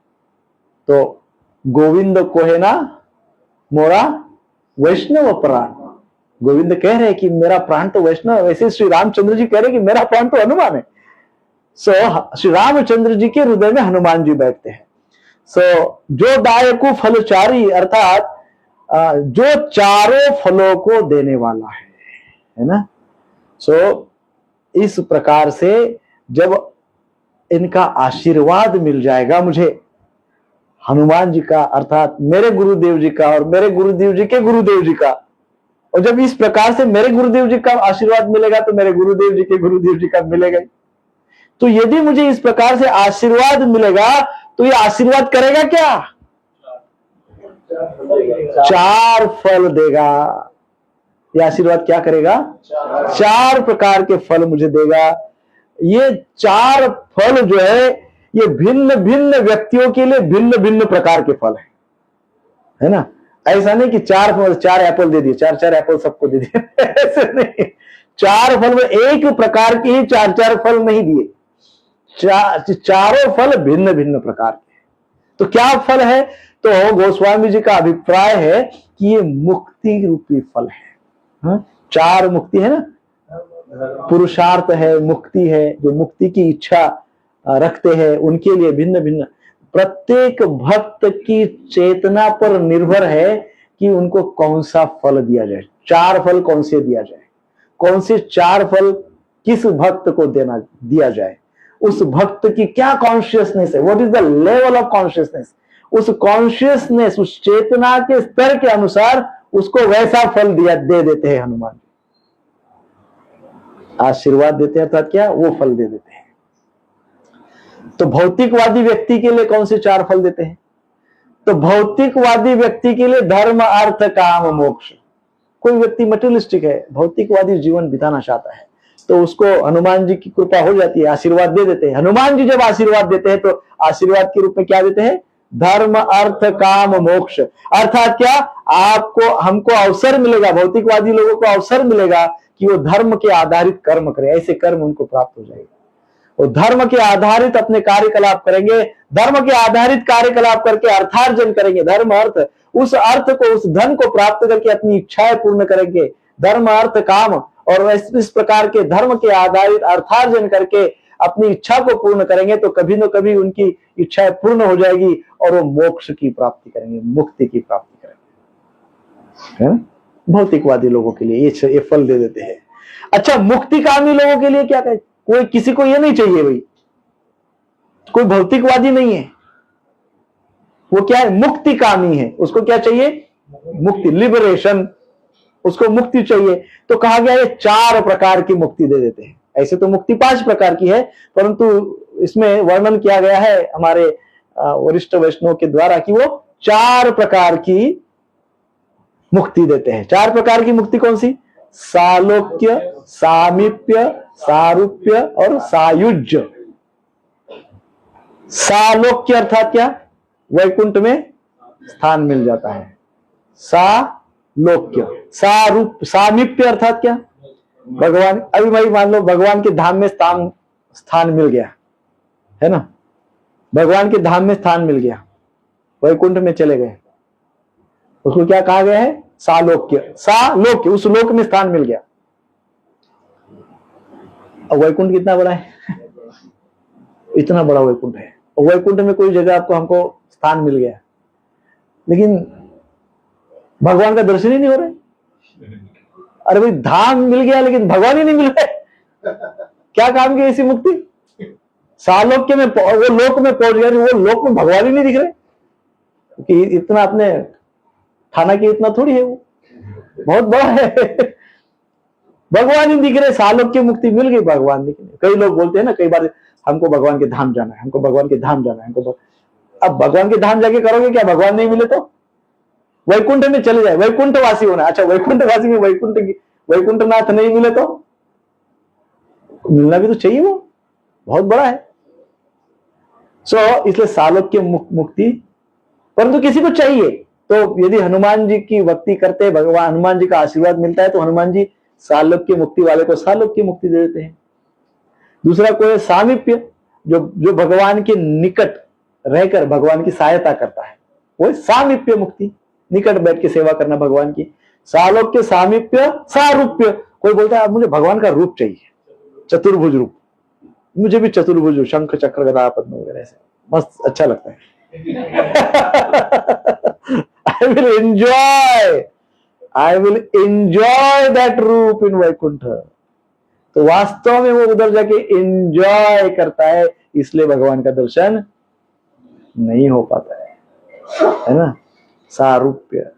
[SPEAKER 2] तो गोविंद को है ना मोरा वैष्णव प्राण, गोविंद कह रहे हैं कि मेरा प्राण तो वैष्णव, वैसे श्री रामचंद्र जी कह रहे हैं कि मेरा प्राण तो हनुमान है। सो श्री रामचंद्र जी के हृदय में हनुमान जी बैठते हैं। सो जो दायकु फलचारी अर्थात जो चारों फलों को देने वाला है ना। सो इस प्रकार से जब इनका आशीर्वाद मिल जाएगा मुझे, हनुमान जी का अर्थात मेरे गुरुदेव जी का और मेरे गुरुदेव जी के गुरुदेव जी का, और जब इस प्रकार से मेरे गुरुदेव जी का आशीर्वाद मिलेगा तो मेरे गुरुदेव जी के गुरुदेव जी का मिलेगा। तो यदि मुझे इस प्रकार से आशीर्वाद मिलेगा तो ये आशीर्वाद करेगा क्या? 4 फल देगा। ये आशीर्वाद क्या करेगा? 4 प्रकार के फल मुझे देगा। ये 4 फल जो है ये भिन्न भिन्न व्यक्तियों के लिए भिन्न भिन्न प्रकार के फल है ना। ऐसा नहीं कि 4 एप्पल दे दिए, 4 एप्पल सबको दे दिए ऐसे नहीं। 4 फल में एक प्रकार के ही 4 फल नहीं दिए, चारों फल भिन्न भिन्न प्रकार के। तो क्या फल है? तो गोस्वामी जी का अभिप्राय है कि ये मुक्ति रूपी फल है। 4 मुक्ति है ना, पुरुषार्थ है, मुक्ति है, जो मुक्ति की इच्छा रखते हैं उनके लिए भिन्न भिन्न। प्रत्येक भक्त की चेतना पर निर्भर है कि उनको कौन सा फल दिया जाए, 4 फल कौन से दिया जाए, कौन से 4 फल किस भक्त को दिया जाए। उस भक्त की क्या कॉन्शियसनेस है, what is the level of consciousness, उस कॉन्शियसनेस, उस चेतना के स्तर के अनुसार उसको वैसा फल दे देते हैं हनुमान जी। आशीर्वाद देते हैं अर्थात क्या, वो फल दे देते हैं। तो भौतिकवादी व्यक्ति के लिए कौन से 4 फल देते हैं? तो भौतिकवादी व्यक्ति के लिए धर्म अर्थ काम मोक्ष। कोई व्यक्ति मटेरियलिस्टिक है, भौतिकवादी जीवन बिताना चाहता है, तो उसको हनुमान जी की कृपा हो जाती है, आशीर्वाद दे देते हैं। हनुमान जी जब आशीर्वाद देते हैं तो आशीर्वाद के रूप में क्या देते हैं? धर्म अर्थ काम मोक्ष। अर्थात क्या, आपको हमको अवसर मिलेगा, भौतिकवादी लोगों को अवसर मिलेगा कि वो धर्म के आधारित कर्म करें, ऐसे कर्म उनको प्राप्त हो जाएगा। वो धर्म के आधारित अपने कार्यकलाप करेंगे, धर्म के आधारित कार्यकलाप करके अर्थार्जन करेंगे, धर्म अर्थ, उस अर्थ को, उस धन को प्राप्त करके अपनी इच्छाएं पूर्ण करेंगे, धर्म अर्थ काम। और इस प्रकार के धर्म के आधारित अर्थार्जन करके अपनी इच्छा को पूर्ण करेंगे तो कभी न कभी उनकी इच्छाएं पूर्ण हो जाएगी और वो मोक्ष की प्राप्ति करेंगे, मुक्ति की प्राप्ति करेंगे। भौतिकवादी लोगों के लिए ये फल दे देते हैं। अच्छा, मुक्तिकामी लोगों के लिए क्या कहे? कोई किसी को ये नहीं चाहिए भाई, कोई भौतिकवादी नहीं है, वो क्या है? मुक्तिकामी है। उसको क्या चाहिए? मुक्ति, लिबरेशन, उसको मुक्ति चाहिए। तो कहा गया ये 4 प्रकार की मुक्ति दे देते हैं। ऐसे तो मुक्ति 5 प्रकार की है, परंतु इसमें वर्णन किया गया है हमारे वरिष्ठ वैष्णव के द्वारा कि वो 4 प्रकार की मुक्ति देते हैं। 4 प्रकार की मुक्ति कौन सी? सालोक्य, सामीप्य, सारूप्य और सायुज्य। सालोक्य अर्थात क्या? वैकुंठ में स्थान मिल जाता है, सालोक्य। सामीप्य अर्थात क्या? भगवान, अभी भाई मान लो भगवान के धाम में स्थान मिल गया है ना, भगवान के धाम में स्थान मिल गया, वैकुंठ में चले गए, उसको क्या कहा गया है? सालोक्य। सालोक्य, उस लोक में स्थान मिल गया। और वैकुंठ कितना बड़ा है? इतना बड़ा वैकुंठ है, और वैकुंठ में कोई जगह आपको हमको स्थान मिल गया, लेकिन भगवान का दर्शन ही नहीं हो रहा है। अरे भाई, धाम मिल गया लेकिन भगवान ही नहीं मिल रहे, क्या काम की ऐसी मुक्ति? सालोक्य में, वो लोक में पहुंच गया, वो लोक में भगवान ही नहीं दिख रहे, कि इतना अपने थाना की इतना थोड़ी है, वो बहुत बड़ा है भगवान ही दिख रहे। सालोक्य मुक्ति मिल गई, भगवान दिख रहे। कई लोग बोलते हैं ना, कई बार हमको भगवान के धाम जाना है, हमको भगवान के धाम जाना है, हमको। अब भगवान के धाम जाके करोगे क्या? भगवान नहीं मिले तो वैकुंठ में चले जाए, वैकुंठवासी होना। अच्छा, वैकुंठवासी में वैकुंठनाथ नहीं मिले तो मिलना भी तो चाहिए, वो बहुत बड़ा है। इसलिए सालोक्य मुक्ति, परंतु किसी को चाहिए तो यदि हनुमान जी की भक्ति करते हैं, भगवान हनुमान जी का आशीर्वाद मिलता है, तो हनुमान जी सालोक्य मुक्ति वाले को सालोक्य मुक्ति दे देते हैं। दूसरा कोई सामीप्य, जो भगवान के निकट रहकर भगवान की सहायता करता है, वो सामीप्य मुक्ति, निकट बैठ के सेवा करना भगवान की। सालोक्य, सामीप्य, सारूप्य, कोई बोलता है मुझे भगवान का रूप चाहिए, चतुर्भुज रूप, मुझे भी चतुर्भुज, शंख चक्र गदा पद्म वगैरह से मस्त अच्छा लगता है। I will enjoy that रूप in वैकुंठ। तो वास्तव में वो उधर जाके एंजॉय करता है, इसलिए भगवान का दर्शन नहीं हो पाता है ना। सारूप्य,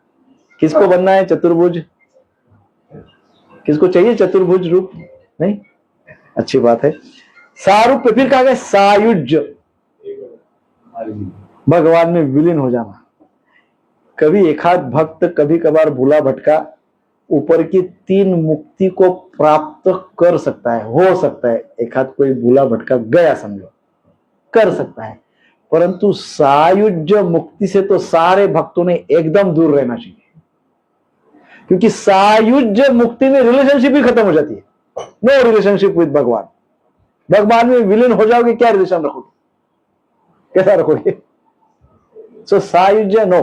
[SPEAKER 2] किसको बनना है चतुर्भुज? किसको चाहिए चतुर्भुज रूप? नहीं, अच्छी बात है। सारूप्य, फिर कहा गया सायुज्य, भगवान में विलीन हो जाना। कभी एकाध भक्त कभी कभार भूला भटका ऊपर की 3 मुक्ति को प्राप्त कर सकता है, हो सकता है एकाध कोई भूला भटका गया समझो, कर सकता है, परंतु सायुज्य मुक्ति से तो सारे भक्तों ने एकदम दूर रहना चाहिए, क्योंकि सायुज्य मुक्ति में रिलेशनशिप ही खत्म हो जाती है। नो रिलेशनशिप विद भगवान। भगवान में विलीन हो जाओगे, क्या रिलेशन रखोगे, कैसा रखोगे? सो सायुज्य नो।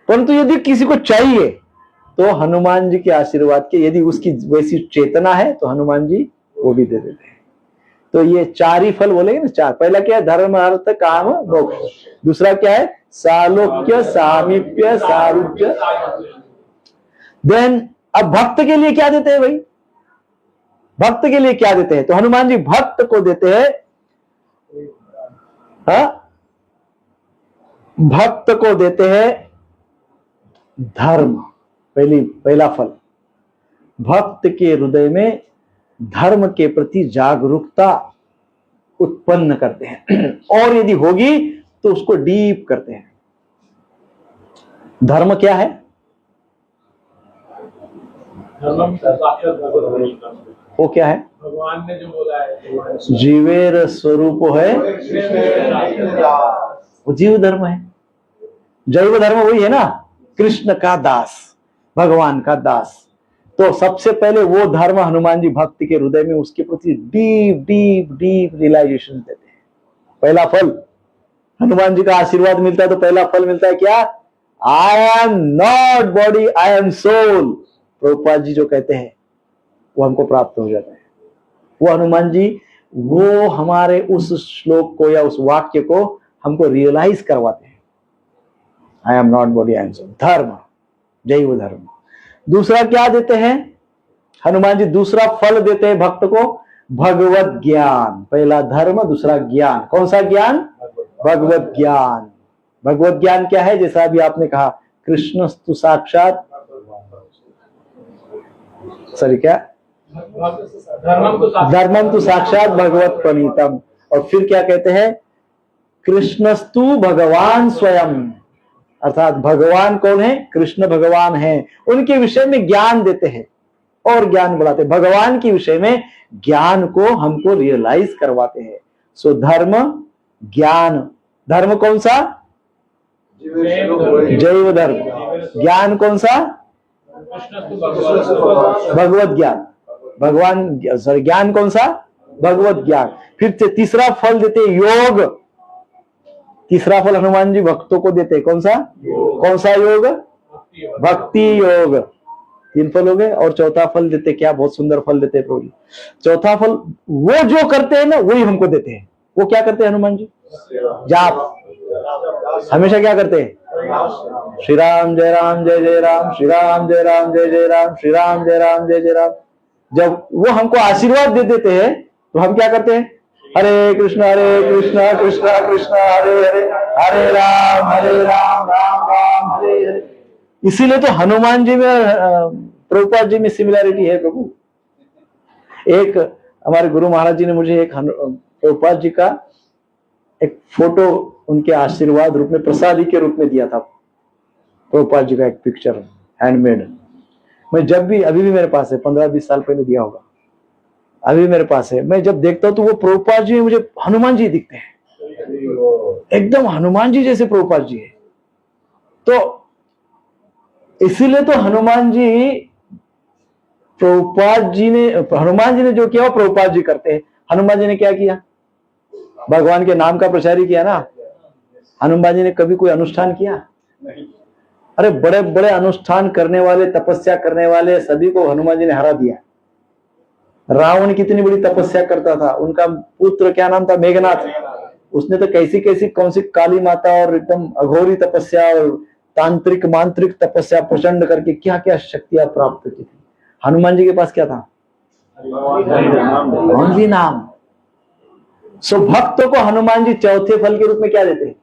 [SPEAKER 2] परंतु यदि किसी को चाहिए तो हनुमान जी के आशीर्वाद के, यदि उसकी वैसी चेतना है तो हनुमान जी वो भी दे देते हैं। तो ये 4 ही फल बोलेंगे ना, 4। पहला क्या है? धर्म अर्थ काम मोक्ष। दूसरा क्या है? सालोक्य, सामीप्य, सारूप्य। देन अब भक्त के लिए क्या देते हैं भाई? भक्त के लिए क्या देते हैं? तो हनुमान जी भक्त को देते हैं, भक्त को देते हैं धर्म। पहला फल, भक्त के हृदय में धर्म के प्रति जागरूकता उत्पन्न करते हैं, और यदि होगी तो उसको डीप करते हैं। धर्म क्या है? वो क्या है?
[SPEAKER 3] भगवान ने जो बोला है,
[SPEAKER 2] जीवेर स्वरूप है, वो जीव धर्म है। जैव धर्म वही है ना, कृष्ण का दास, भगवान का दास। तो सबसे पहले वो धर्म हनुमान जी भक्त के हृदय में उसके प्रति डीप डीप डीप रियलाइजेशन देते हैं। पहला फल, हनुमान जी का आशीर्वाद मिलता है तो पहला फल मिलता है क्या? I am not body, I am soul. Prabhupada ji जो कहते हैं वो हमको प्राप्त हो जाता है। वो हनुमान जी वो हमारे उस श्लोक को या उस वाक्य को हमको रियलाइज करवाते हैं। I am not body, I am soul. धर्म, जैव धर्म। दूसरा क्या देते हैं हनुमान जी? दूसरा फल देते हैं भक्त को भगवत ज्ञान। पहला धर्म, दूसरा ज्ञान। कौन सा ज्ञान? भगवत ज्ञान। भगवत ज्ञान क्या है? जैसा अभी आपने कहा, कृष्णस्तु साक्षात, सॉरी क्या? धर्मम तो साक्षात भगवत प्रणीतम। और फिर क्या कहते हैं? कृष्णस्तु भगवान स्वयं, अर्थात भगवान कौन है? कृष्ण भगवान है। उनके विषय में ज्ञान देते हैं और ज्ञान बढ़ाते हैं। भगवान के विषय में ज्ञान को हमको रियलाइज करवाते हैं। सो धर्म, ज्ञान। धर्म कौन सा? जैव धर्म। ज्ञान कौन सा? भगवत ज्ञान। भगवान, सॉरी, ज्ञान कौन सा? भगवत ज्ञान। फिर तीसरा फल देते योग। तीसरा फल हनुमान जी भक्तों को देते कौन सा? कौन सा योग? भक्ति योग। 3 फल हो गए। और चौथा फल देते क्या? बहुत सुंदर फल देते हैं प्रभु जी। चौथा फल, वो जो करते हैं ना वही हमको देते हैं। वो क्या करते हैं हनुमान जी? जाप। हमेशा क्या करते हैं? श्री राम जय राम जय जय राम, श्री राम जय राम जय जय राम, श्री राम जय राम जय जय राम। जब वो हमको आशीर्वाद दे देते हैं तो हम क्या करते हैं? हरे कृष्णा कृष्णा कृष्णा हरे हरे, हरे राम राम राम हरे हरे। इसीलिए तो हनुमान जी में प्रभुपाद जी में सिमिलैरिटी है प्रभु। एक हमारे गुरु महाराज जी ने मुझे एक प्रभुपाद जी का एक फोटो उनके आशीर्वाद रूप में, प्रसादी के रूप में दिया था। प्रभुपाद जी का एक पिक्चर हैंडमेड। मैं जब भी, अभी भी मेरे पास है, 15-20 साल पहले दिया होगा, अभी मेरे पास है। मैं जब देखता हूं तो वो प्रभुपाद जी मुझे हनुमान जी दिखते हैं। एकदम हनुमान जी जैसे प्रभुपाद जी है। तो इसीलिए तो हनुमान जी ने जो किया वो प्रभुपाद जी करते हैं। हनुमान जी ने क्या किया? भगवान के नाम का प्रचार ही किया ना। हनुमान जी ने कभी कोई अनुष्ठान किया? अरे बड़े बड़े अनुष्ठान करने वाले, तपस्या करने वाले सभी को हनुमान जी ने हरा दिया। रावण कितनी बड़ी तपस्या करता था, उनका पुत्र क्या नाम था? मेघनाथ। उसने तो कैसी कैसी कौन सी काली माता और एकदम अघोरी तपस्या और तांत्रिक मांत्रिक तपस्या प्रचंड करके क्या क्या शक्तियां प्राप्त की थी। हनुमान जी के पास क्या था? ओनली नाम। सो भक्तों को हनुमान जी चौथे फल के रूप में क्या देते हैं?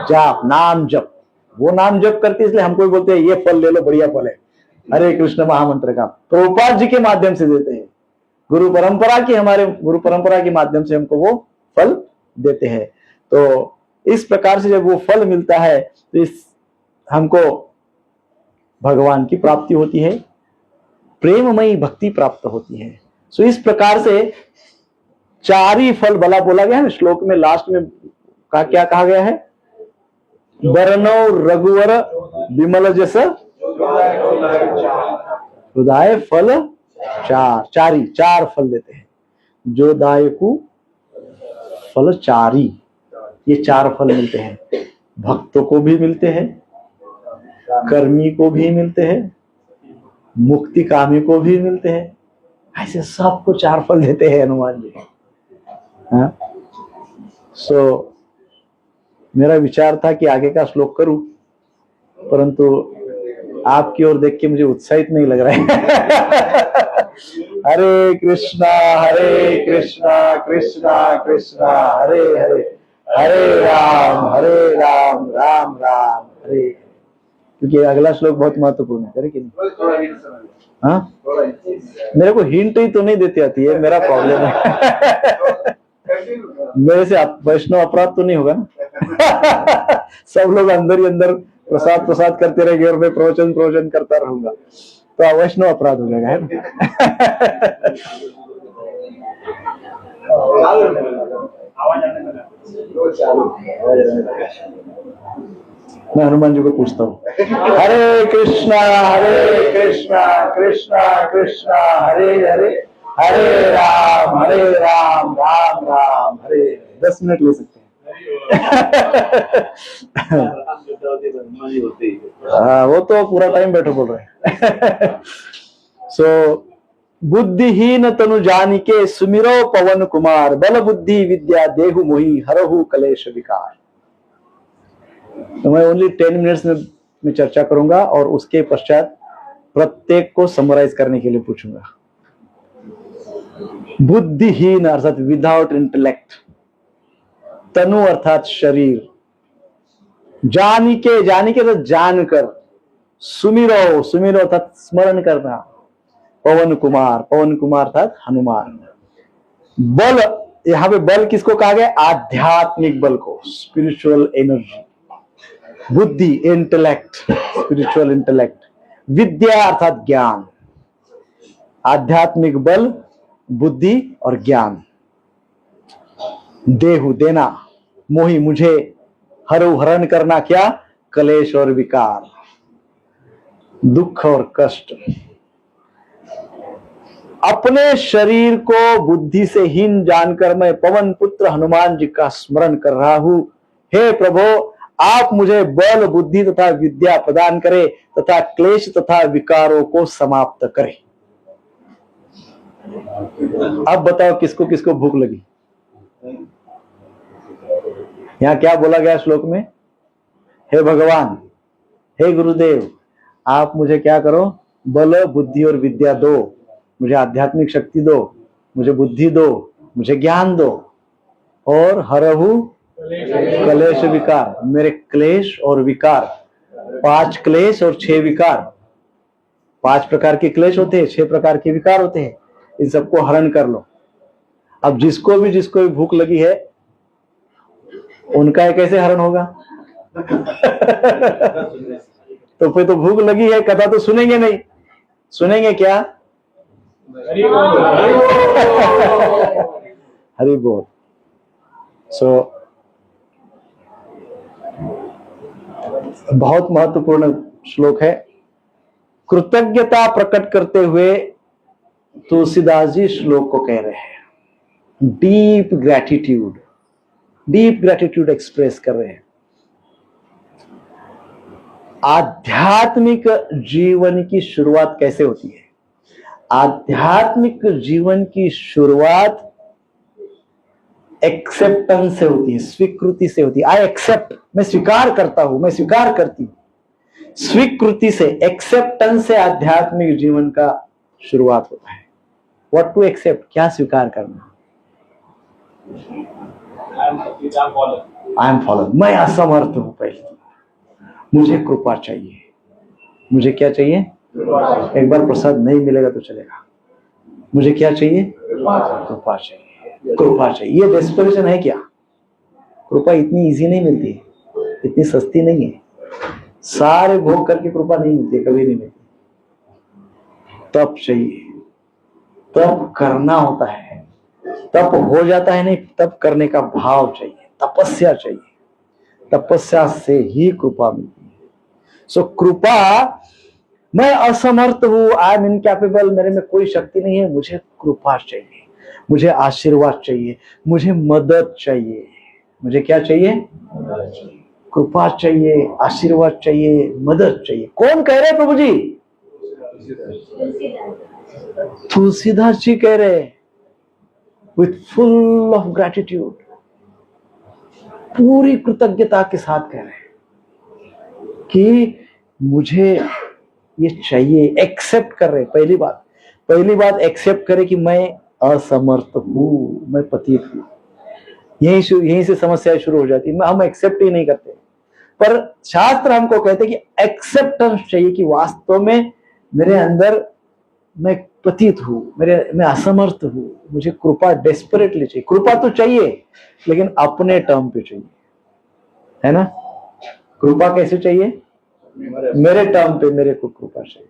[SPEAKER 2] जाप, नाम जप। वो नाम जप करते इसलिए हमको भी बोलते हैं ये फल ले लो, बढ़िया फल है, हरे कृष्ण महामंत्र का। प्रभुपाद जी के माध्यम से देते हैं, गुरु परंपरा के माध्यम से हमको वो फल देते हैं। तो इस प्रकार से जब वो फल मिलता है तो इस हमको भगवान की प्राप्ति होती है, प्रेममयी भक्ति प्राप्त होती है। सो इस प्रकार से चारी फल बोला गया है ना श्लोक में, लास्ट में क्या कहा गया है? बरनौ रघुवर विमल जस हृदय फल चार फल देते हैं। जो दायकु फल चारी, ये चार फल मिलते हैं। भक्तों को भी मिलते हैं, कर्मी को भी मिलते हैं, मुक्ति कामी को भी मिलते हैं। ऐसे सबको चार फल देते हैं हनुमान जी। सो मेरा विचार था कि आगे का श्लोक करूं, परंतु आपकी ओर देख के मुझे उत्साहित नहीं लग रहा है। हरे कृष्णा कृष्णा कृष्णा हरे हरे, हरे राम राम राम हरे। क्योंकि अगला श्लोक बहुत महत्वपूर्ण है, करे कि नहीं? हाँ, मेरे को हिंट ही तो नहीं देती आती है, मेरा प्रॉब्लम है। मेरे से वैष्णव अपराध तो नहीं होगा ना? सब लोग अंदर ही अंदर प्रसाद करते रहेंगे और मैं प्रवचन करता रहूंगा, तो वैष्णव अपराध हो जाएगा, है ना? मैं हनुमान जी को पूछता हूँ, हरे कृष्णा कृष्णा कृष्णा हरे हरे, हरे राम राम राम हरे। 10 मिनट ले सकते हैं। वो तो पूरा टाइम बैठो बोल रहे हैं। सो बुद्धिहीन तनु जानिके सुमिरो पवन कुमार, बल बुद्धि विद्या देहु मोहि हरहु कलेश विकार। तो मैं ओनली 10 मिनट्स में चर्चा करूंगा और उसके पश्चात प्रत्येक को समराइज करने के लिए पूछूंगा। बुद्धिहीन अर्थात विदाउट इंटेलेक्ट, तनु अर्थात शरीर, जानिके तो जानकर, सुमिरो अर्थात स्मरण करना, पवन कुमार अर्थात हनुमान। बल, यहां पे बल किसको कहा गया? आध्यात्मिक बल को, स्पिरिचुअल एनर्जी। बुद्धि इंटेलेक्ट, स्पिरिचुअल इंटेलेक्ट। विद्या अर्थात ज्ञान, आध्यात्मिक बल, बुद्धि और ज्ञान। देहु देना, मोहि मुझे, हरु हरण करना, क्या? कलेश और विकार, दुख और कष्ट। अपने शरीर को बुद्धि से हीन जानकर मैं पवन पुत्र हनुमान जी का स्मरण कर रहा हूं। हे प्रभु, आप मुझे बल बुद्धि तथा विद्या प्रदान करें तथा क्लेश तथा विकारों को समाप्त करें। अब बताओ किसको किसको भूख लगी? यहां क्या बोला गया श्लोक में? हे भगवान, हे गुरुदेव, आप मुझे क्या करो? बल बुद्धि और विद्या दो, मुझे आध्यात्मिक शक्ति दो, मुझे बुद्धि दो, मुझे ज्ञान दो, और हरहु कलेश विकार, मेरे क्लेश और विकार, 5 क्लेश और 6 विकार। 5 प्रकार के क्लेश होते हैं, 6 प्रकार के विकार होते हैं, इन सबको हरण कर लो। अब जिसको भी भूख लगी है उनका कैसे हरण होगा? तो फिर तो भूख लगी है, कथा तो सुनेंगे नहीं। सुनेंगे क्या? हरि बोल। सो बहुत महत्वपूर्ण श्लोक है। कृतज्ञता प्रकट करते हुए तुलसीदास जी श्लोक को कह रहे हैं, डीप ग्रेटिट्यूड एक्सप्रेस कर रहे हैं। आध्यात्मिक जीवन की शुरुआत कैसे होती है? आध्यात्मिक जीवन की शुरुआत एक्सेप्टेंस से होती है, स्वीकृति से होती है। आई एक्सेप्ट, मैं स्वीकार करता हूं, मैं स्वीकार करती हूं। स्वीकृति से, एक्सेप्टेंस से आध्यात्मिक जीवन का शुरुआत होता है। व्हाट टू एक्सेप्ट, क्या स्वीकार करना? आई एम फॉलन, मैं असमर्थ हूं। पहले मुझे कृपा चाहिए। मुझे क्या चाहिए? एक बार प्रसाद नहीं मिलेगा तो चलेगा, मुझे क्या चाहिए? कृपा चाहिए, कृपा चाहिए। ये डेस्परेशन है क्या? कृपा इतनी इजी नहीं मिलती, इतनी सस्ती नहीं है। सारे भोग करके कृपा नहीं मिलती, कभी नहीं मिलती। तप चाहिए, तप करना होता है। तप हो जाता है नहीं, तप करने का भाव चाहिए, तपस्या चाहिए। तपस्या से ही कृपा मिलती है। सो कृपा, मैं असमर्थ हूं, आई एम इनकैपेबल, मेरे में कोई शक्ति नहीं है, मुझे कृपा चाहिए, मुझे आशीर्वाद चाहिए, मुझे मदद चाहिए। मुझे क्या चाहिए? कृपा चाहिए, आशीर्वाद चाहिए, मदद चाहिए। कौन कह रहे हैं प्रभु जी? तुलसीदास जी कह रहे हैं, विथ फुल ऑफ ग्रेटिट्यूड, पूरी कृतज्ञता के साथ कह रहे हैं कि मुझे ये चाहिए। एक्सेप्ट कर रहे। पहली बात एक्सेप्ट करे कि मैं असमर्थ हूं, मैं पतित हूं। यहीं से समस्या शुरू हो जाती है। हम एक्सेप्ट ही नहीं करते। पर शास्त्र हमको कहते हैं कि एक्सेप्टेंस चाहिए कि वास्तव में मेरे अंदर मैं पतित हूं, मैं असमर्थ हूं, मुझे कृपा डेस्परेटली चाहिए। कृपा तो चाहिए, लेकिन अपने टर्म पे चाहिए, है ना? कृपा कैसे चाहिए? मेरे टर्म पे मेरे को कृपा चाहिए।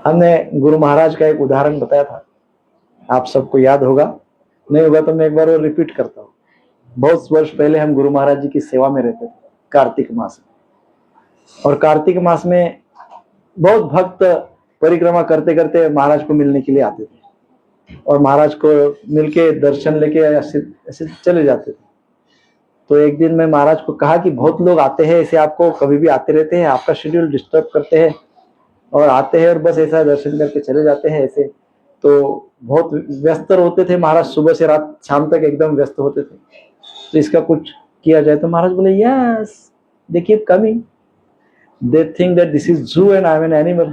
[SPEAKER 2] हमने गुरु महाराज का एक उदाहरण बताया था, आप सबको याद होगा। नहीं होगा तो मैं एक बार और रिपीट करता हूँ। बहुत वर्ष पहले हम गुरु महाराज जी की सेवा में रहते थे, कार्तिक मास में। और कार्तिक मास में बहुत भक्त परिक्रमा करते करते महाराज को मिलने के लिए आते थे, और महाराज को मिलके दर्शन लेके ऐसे चले जाते थे। तो एक दिन मैं महाराज को कहा कि बहुत लोग आते हैं, ऐसे आपको कभी भी आते रहते हैं, आपका शेड्यूल डिस्टर्ब करते हैं, और आते हैं और बस ऐसा दर्शन करके चले जाते हैं ऐसे। तो बहुत व्यस्त होते थे महाराज, सुबह से रात शाम तक एकदम व्यस्त होते थे। तो इसका कुछ किया जाए। तो महाराज बोले, yes, they keep coming, they think that this is zoo and I am an animal।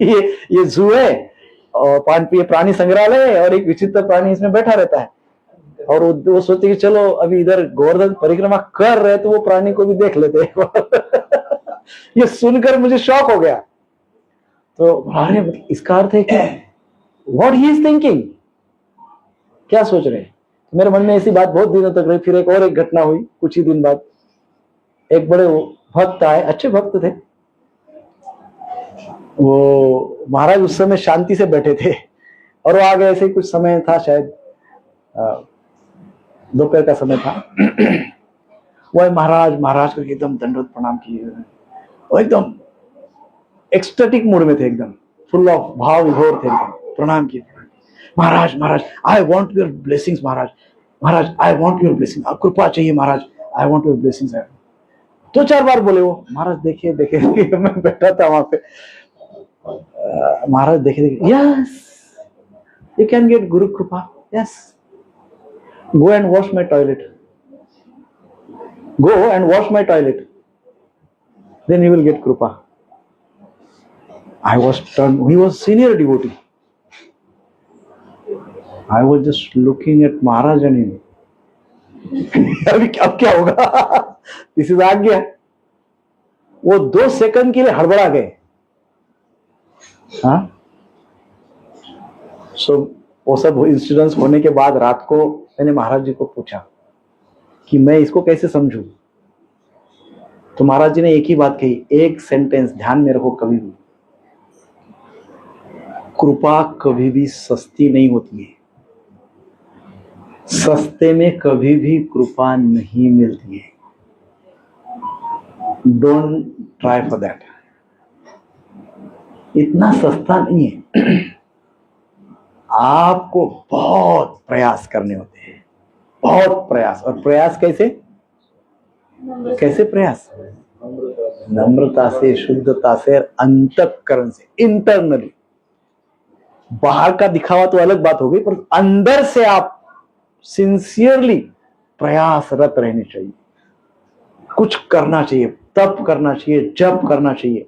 [SPEAKER 2] ये जू है और ये प्राणी संग्रहालय है, और एक विचित्र प्राणी इसमें बैठा रहता है। और वो सोचते कि चलो अभी इधर गोवर्धन परिक्रमा कर रहे तो वो प्राणी को भी देख लेते हैं। ये सुनकर मुझे शॉक हो गया। तो अरे इसका अर्थ है कि व्हाट ही इज थिंकिंग, क्या सोच रहे हैं? मेरे मन में ऐसी बात बहुत दिनों तक रही। फिर एक घटना हुई कुछ ही दिन बाद। एक बड़े भक्त आए, अच्छे भक्त थे वो। महाराज उस समय शांति से बैठे थे, और वो आगे ऐसे कुछ समय था, शायद दोपहर का समय था। वो महाराज को एकदम दंडवत प्रणाम किए, वो एकदम एक्सटेटिक मूड में थे, एकदम फुल ऑफ भाव विभोर थे, एकदम प्रणाम किए। महाराज आई वांट योर ब्लेसिंग्स, महाराज आई वांट योर ब्लेसिंग, कृपा चाहिए महाराज, आई वांट योर ब्लेसिंग्स। 2-4 बार बोले वो। महाराज देखे मैं बैठा था वहां पे। महाराज देखे, yes you can get guru kripa, yes, go and wash my toilet, then you will get kripa. I was turned, he was senior devotee. I was just looking at Maharaj and him. अभी अब क्या होगा? दिस इज आज्ञा। वो 2 second के लिए हड़बड़ा गए। हाँ, सो वो सब इंसिडेंट्स होने के बाद रात को मैंने महाराज जी को पूछा कि मैं इसको कैसे समझूं। तो महाराज जी ने एक ही बात कही, एक सेंटेंस ध्यान में रखो कभी भी, कृपा कभी भी सस्ती नहीं होती है। सस्ते में कभी भी कृपा नहीं मिलती है। Don't try for that. इतना सस्ता नहीं है। आपको बहुत प्रयास करने होते हैं, बहुत प्रयास। और प्रयास कैसे कैसे प्रयास? नम्रता से, शुद्धता से, अंतःकरण से, इंटरनली। बाहर का दिखावा तो अलग बात हो गई, पर अंदर से आप सिंसियरली प्रयासरत रहने चाहिए। कुछ करना चाहिए, तप करना चाहिए, जप करना चाहिए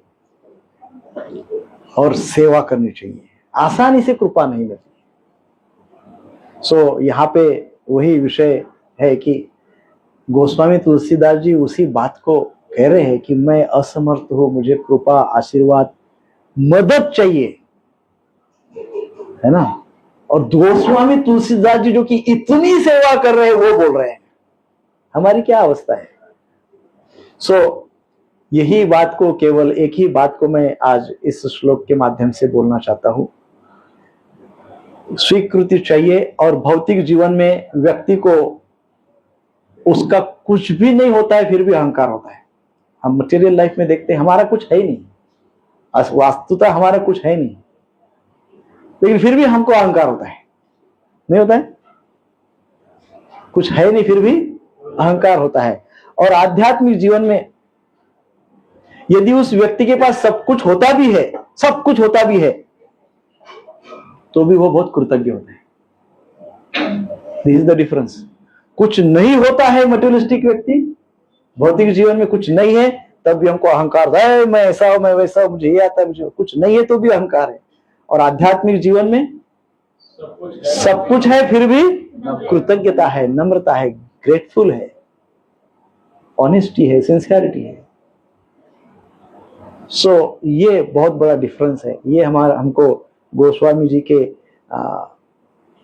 [SPEAKER 2] और सेवा करनी चाहिए। आसानी से कृपा नहीं मिलती। सो यहाँ पे वही विषय है कि गोस्वामी तुलसीदास जी उसी बात को कह रहे हैं कि मैं असमर्थ हूं, मुझे कृपा, आशीर्वाद, मदद चाहिए, है ना। और गोस्वामी तुलसीदास जी जो कि इतनी सेवा कर रहे हैं, वो बोल रहे हैं हमारी क्या अवस्था है। सो यही बात को, केवल एक ही बात को मैं आज इस श्लोक के माध्यम से बोलना चाहता हूं। स्वीकृति चाहिए। और भौतिक जीवन में व्यक्ति को उसका कुछ भी नहीं होता है, फिर भी अहंकार होता है। हम मटेरियल लाइफ में देखते हैं हमारा कुछ है ही नहीं, वास्तुतः हमारा कुछ है नहीं, लेकिन फिर भी हमको अहंकार होता है। नहीं होता है? कुछ है नहीं फिर भी अहंकार होता है। और आध्यात्मिक जीवन में यदि उस व्यक्ति के पास सब कुछ होता भी है, सब कुछ होता भी है, तो भी वो बहुत कृतज्ञ होता है। This is the difference. कुछ नहीं होता है मटेरियलिस्टिक व्यक्ति, भौतिक जीवन में कुछ नहीं है, तब भी हमको अहंकार है, मैं ऐसा हूं, मैं वैसा हूं, मुझे ये आता है, मुझे कुछ नहीं है तो भी अहंकार है। और आध्यात्मिक जीवन में सब कुछ है फिर भी कृतज्ञता है, नम्रता है, ग्रेटफुल है, ऑनेस्टी है, सिंसियरिटी है। सो ये बहुत बड़ा डिफरेंस है। ये हमको गोस्वामी जी के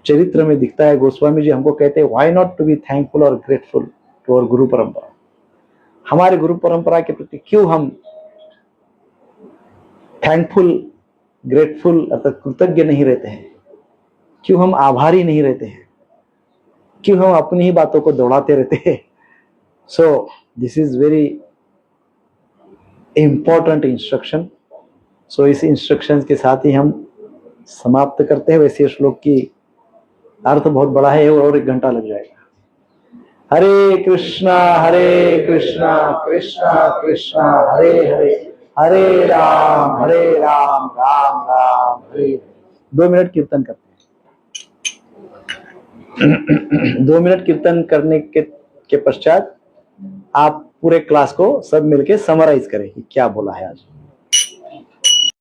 [SPEAKER 2] चरित्र में दिखता है। गोस्वामी जी हमको कहते हैं why not to be thankful और grateful to our guru parampara. हमारे गुरु परंपरा के प्रति क्यों हम थैंकफुल, ग्रेटफुल अर्थात कृतज्ञ नहीं रहते हैं? क्यों हम आभारी नहीं रहते हैं? क्यों हम अपनी ही बातों को दौड़ाते रहते हैं? So this is very important instruction. So इस इंस्ट्रक्शन के साथ ही हम समाप्त करते हैं। वैसे श्लोक की अर्थ बहुत बड़ा है और 1 घंटा लग जाएगा। हरे कृष्णा कृष्णा कृष्णा हरे हरे, हरे राम राम राम हरे। 2 मिनट कीर्तन करते हैं। 2 मिनट कीर्तन करने के पश्चात आप पूरे क्लास को सब मिलके समराइज करें कि क्या बोला है आज।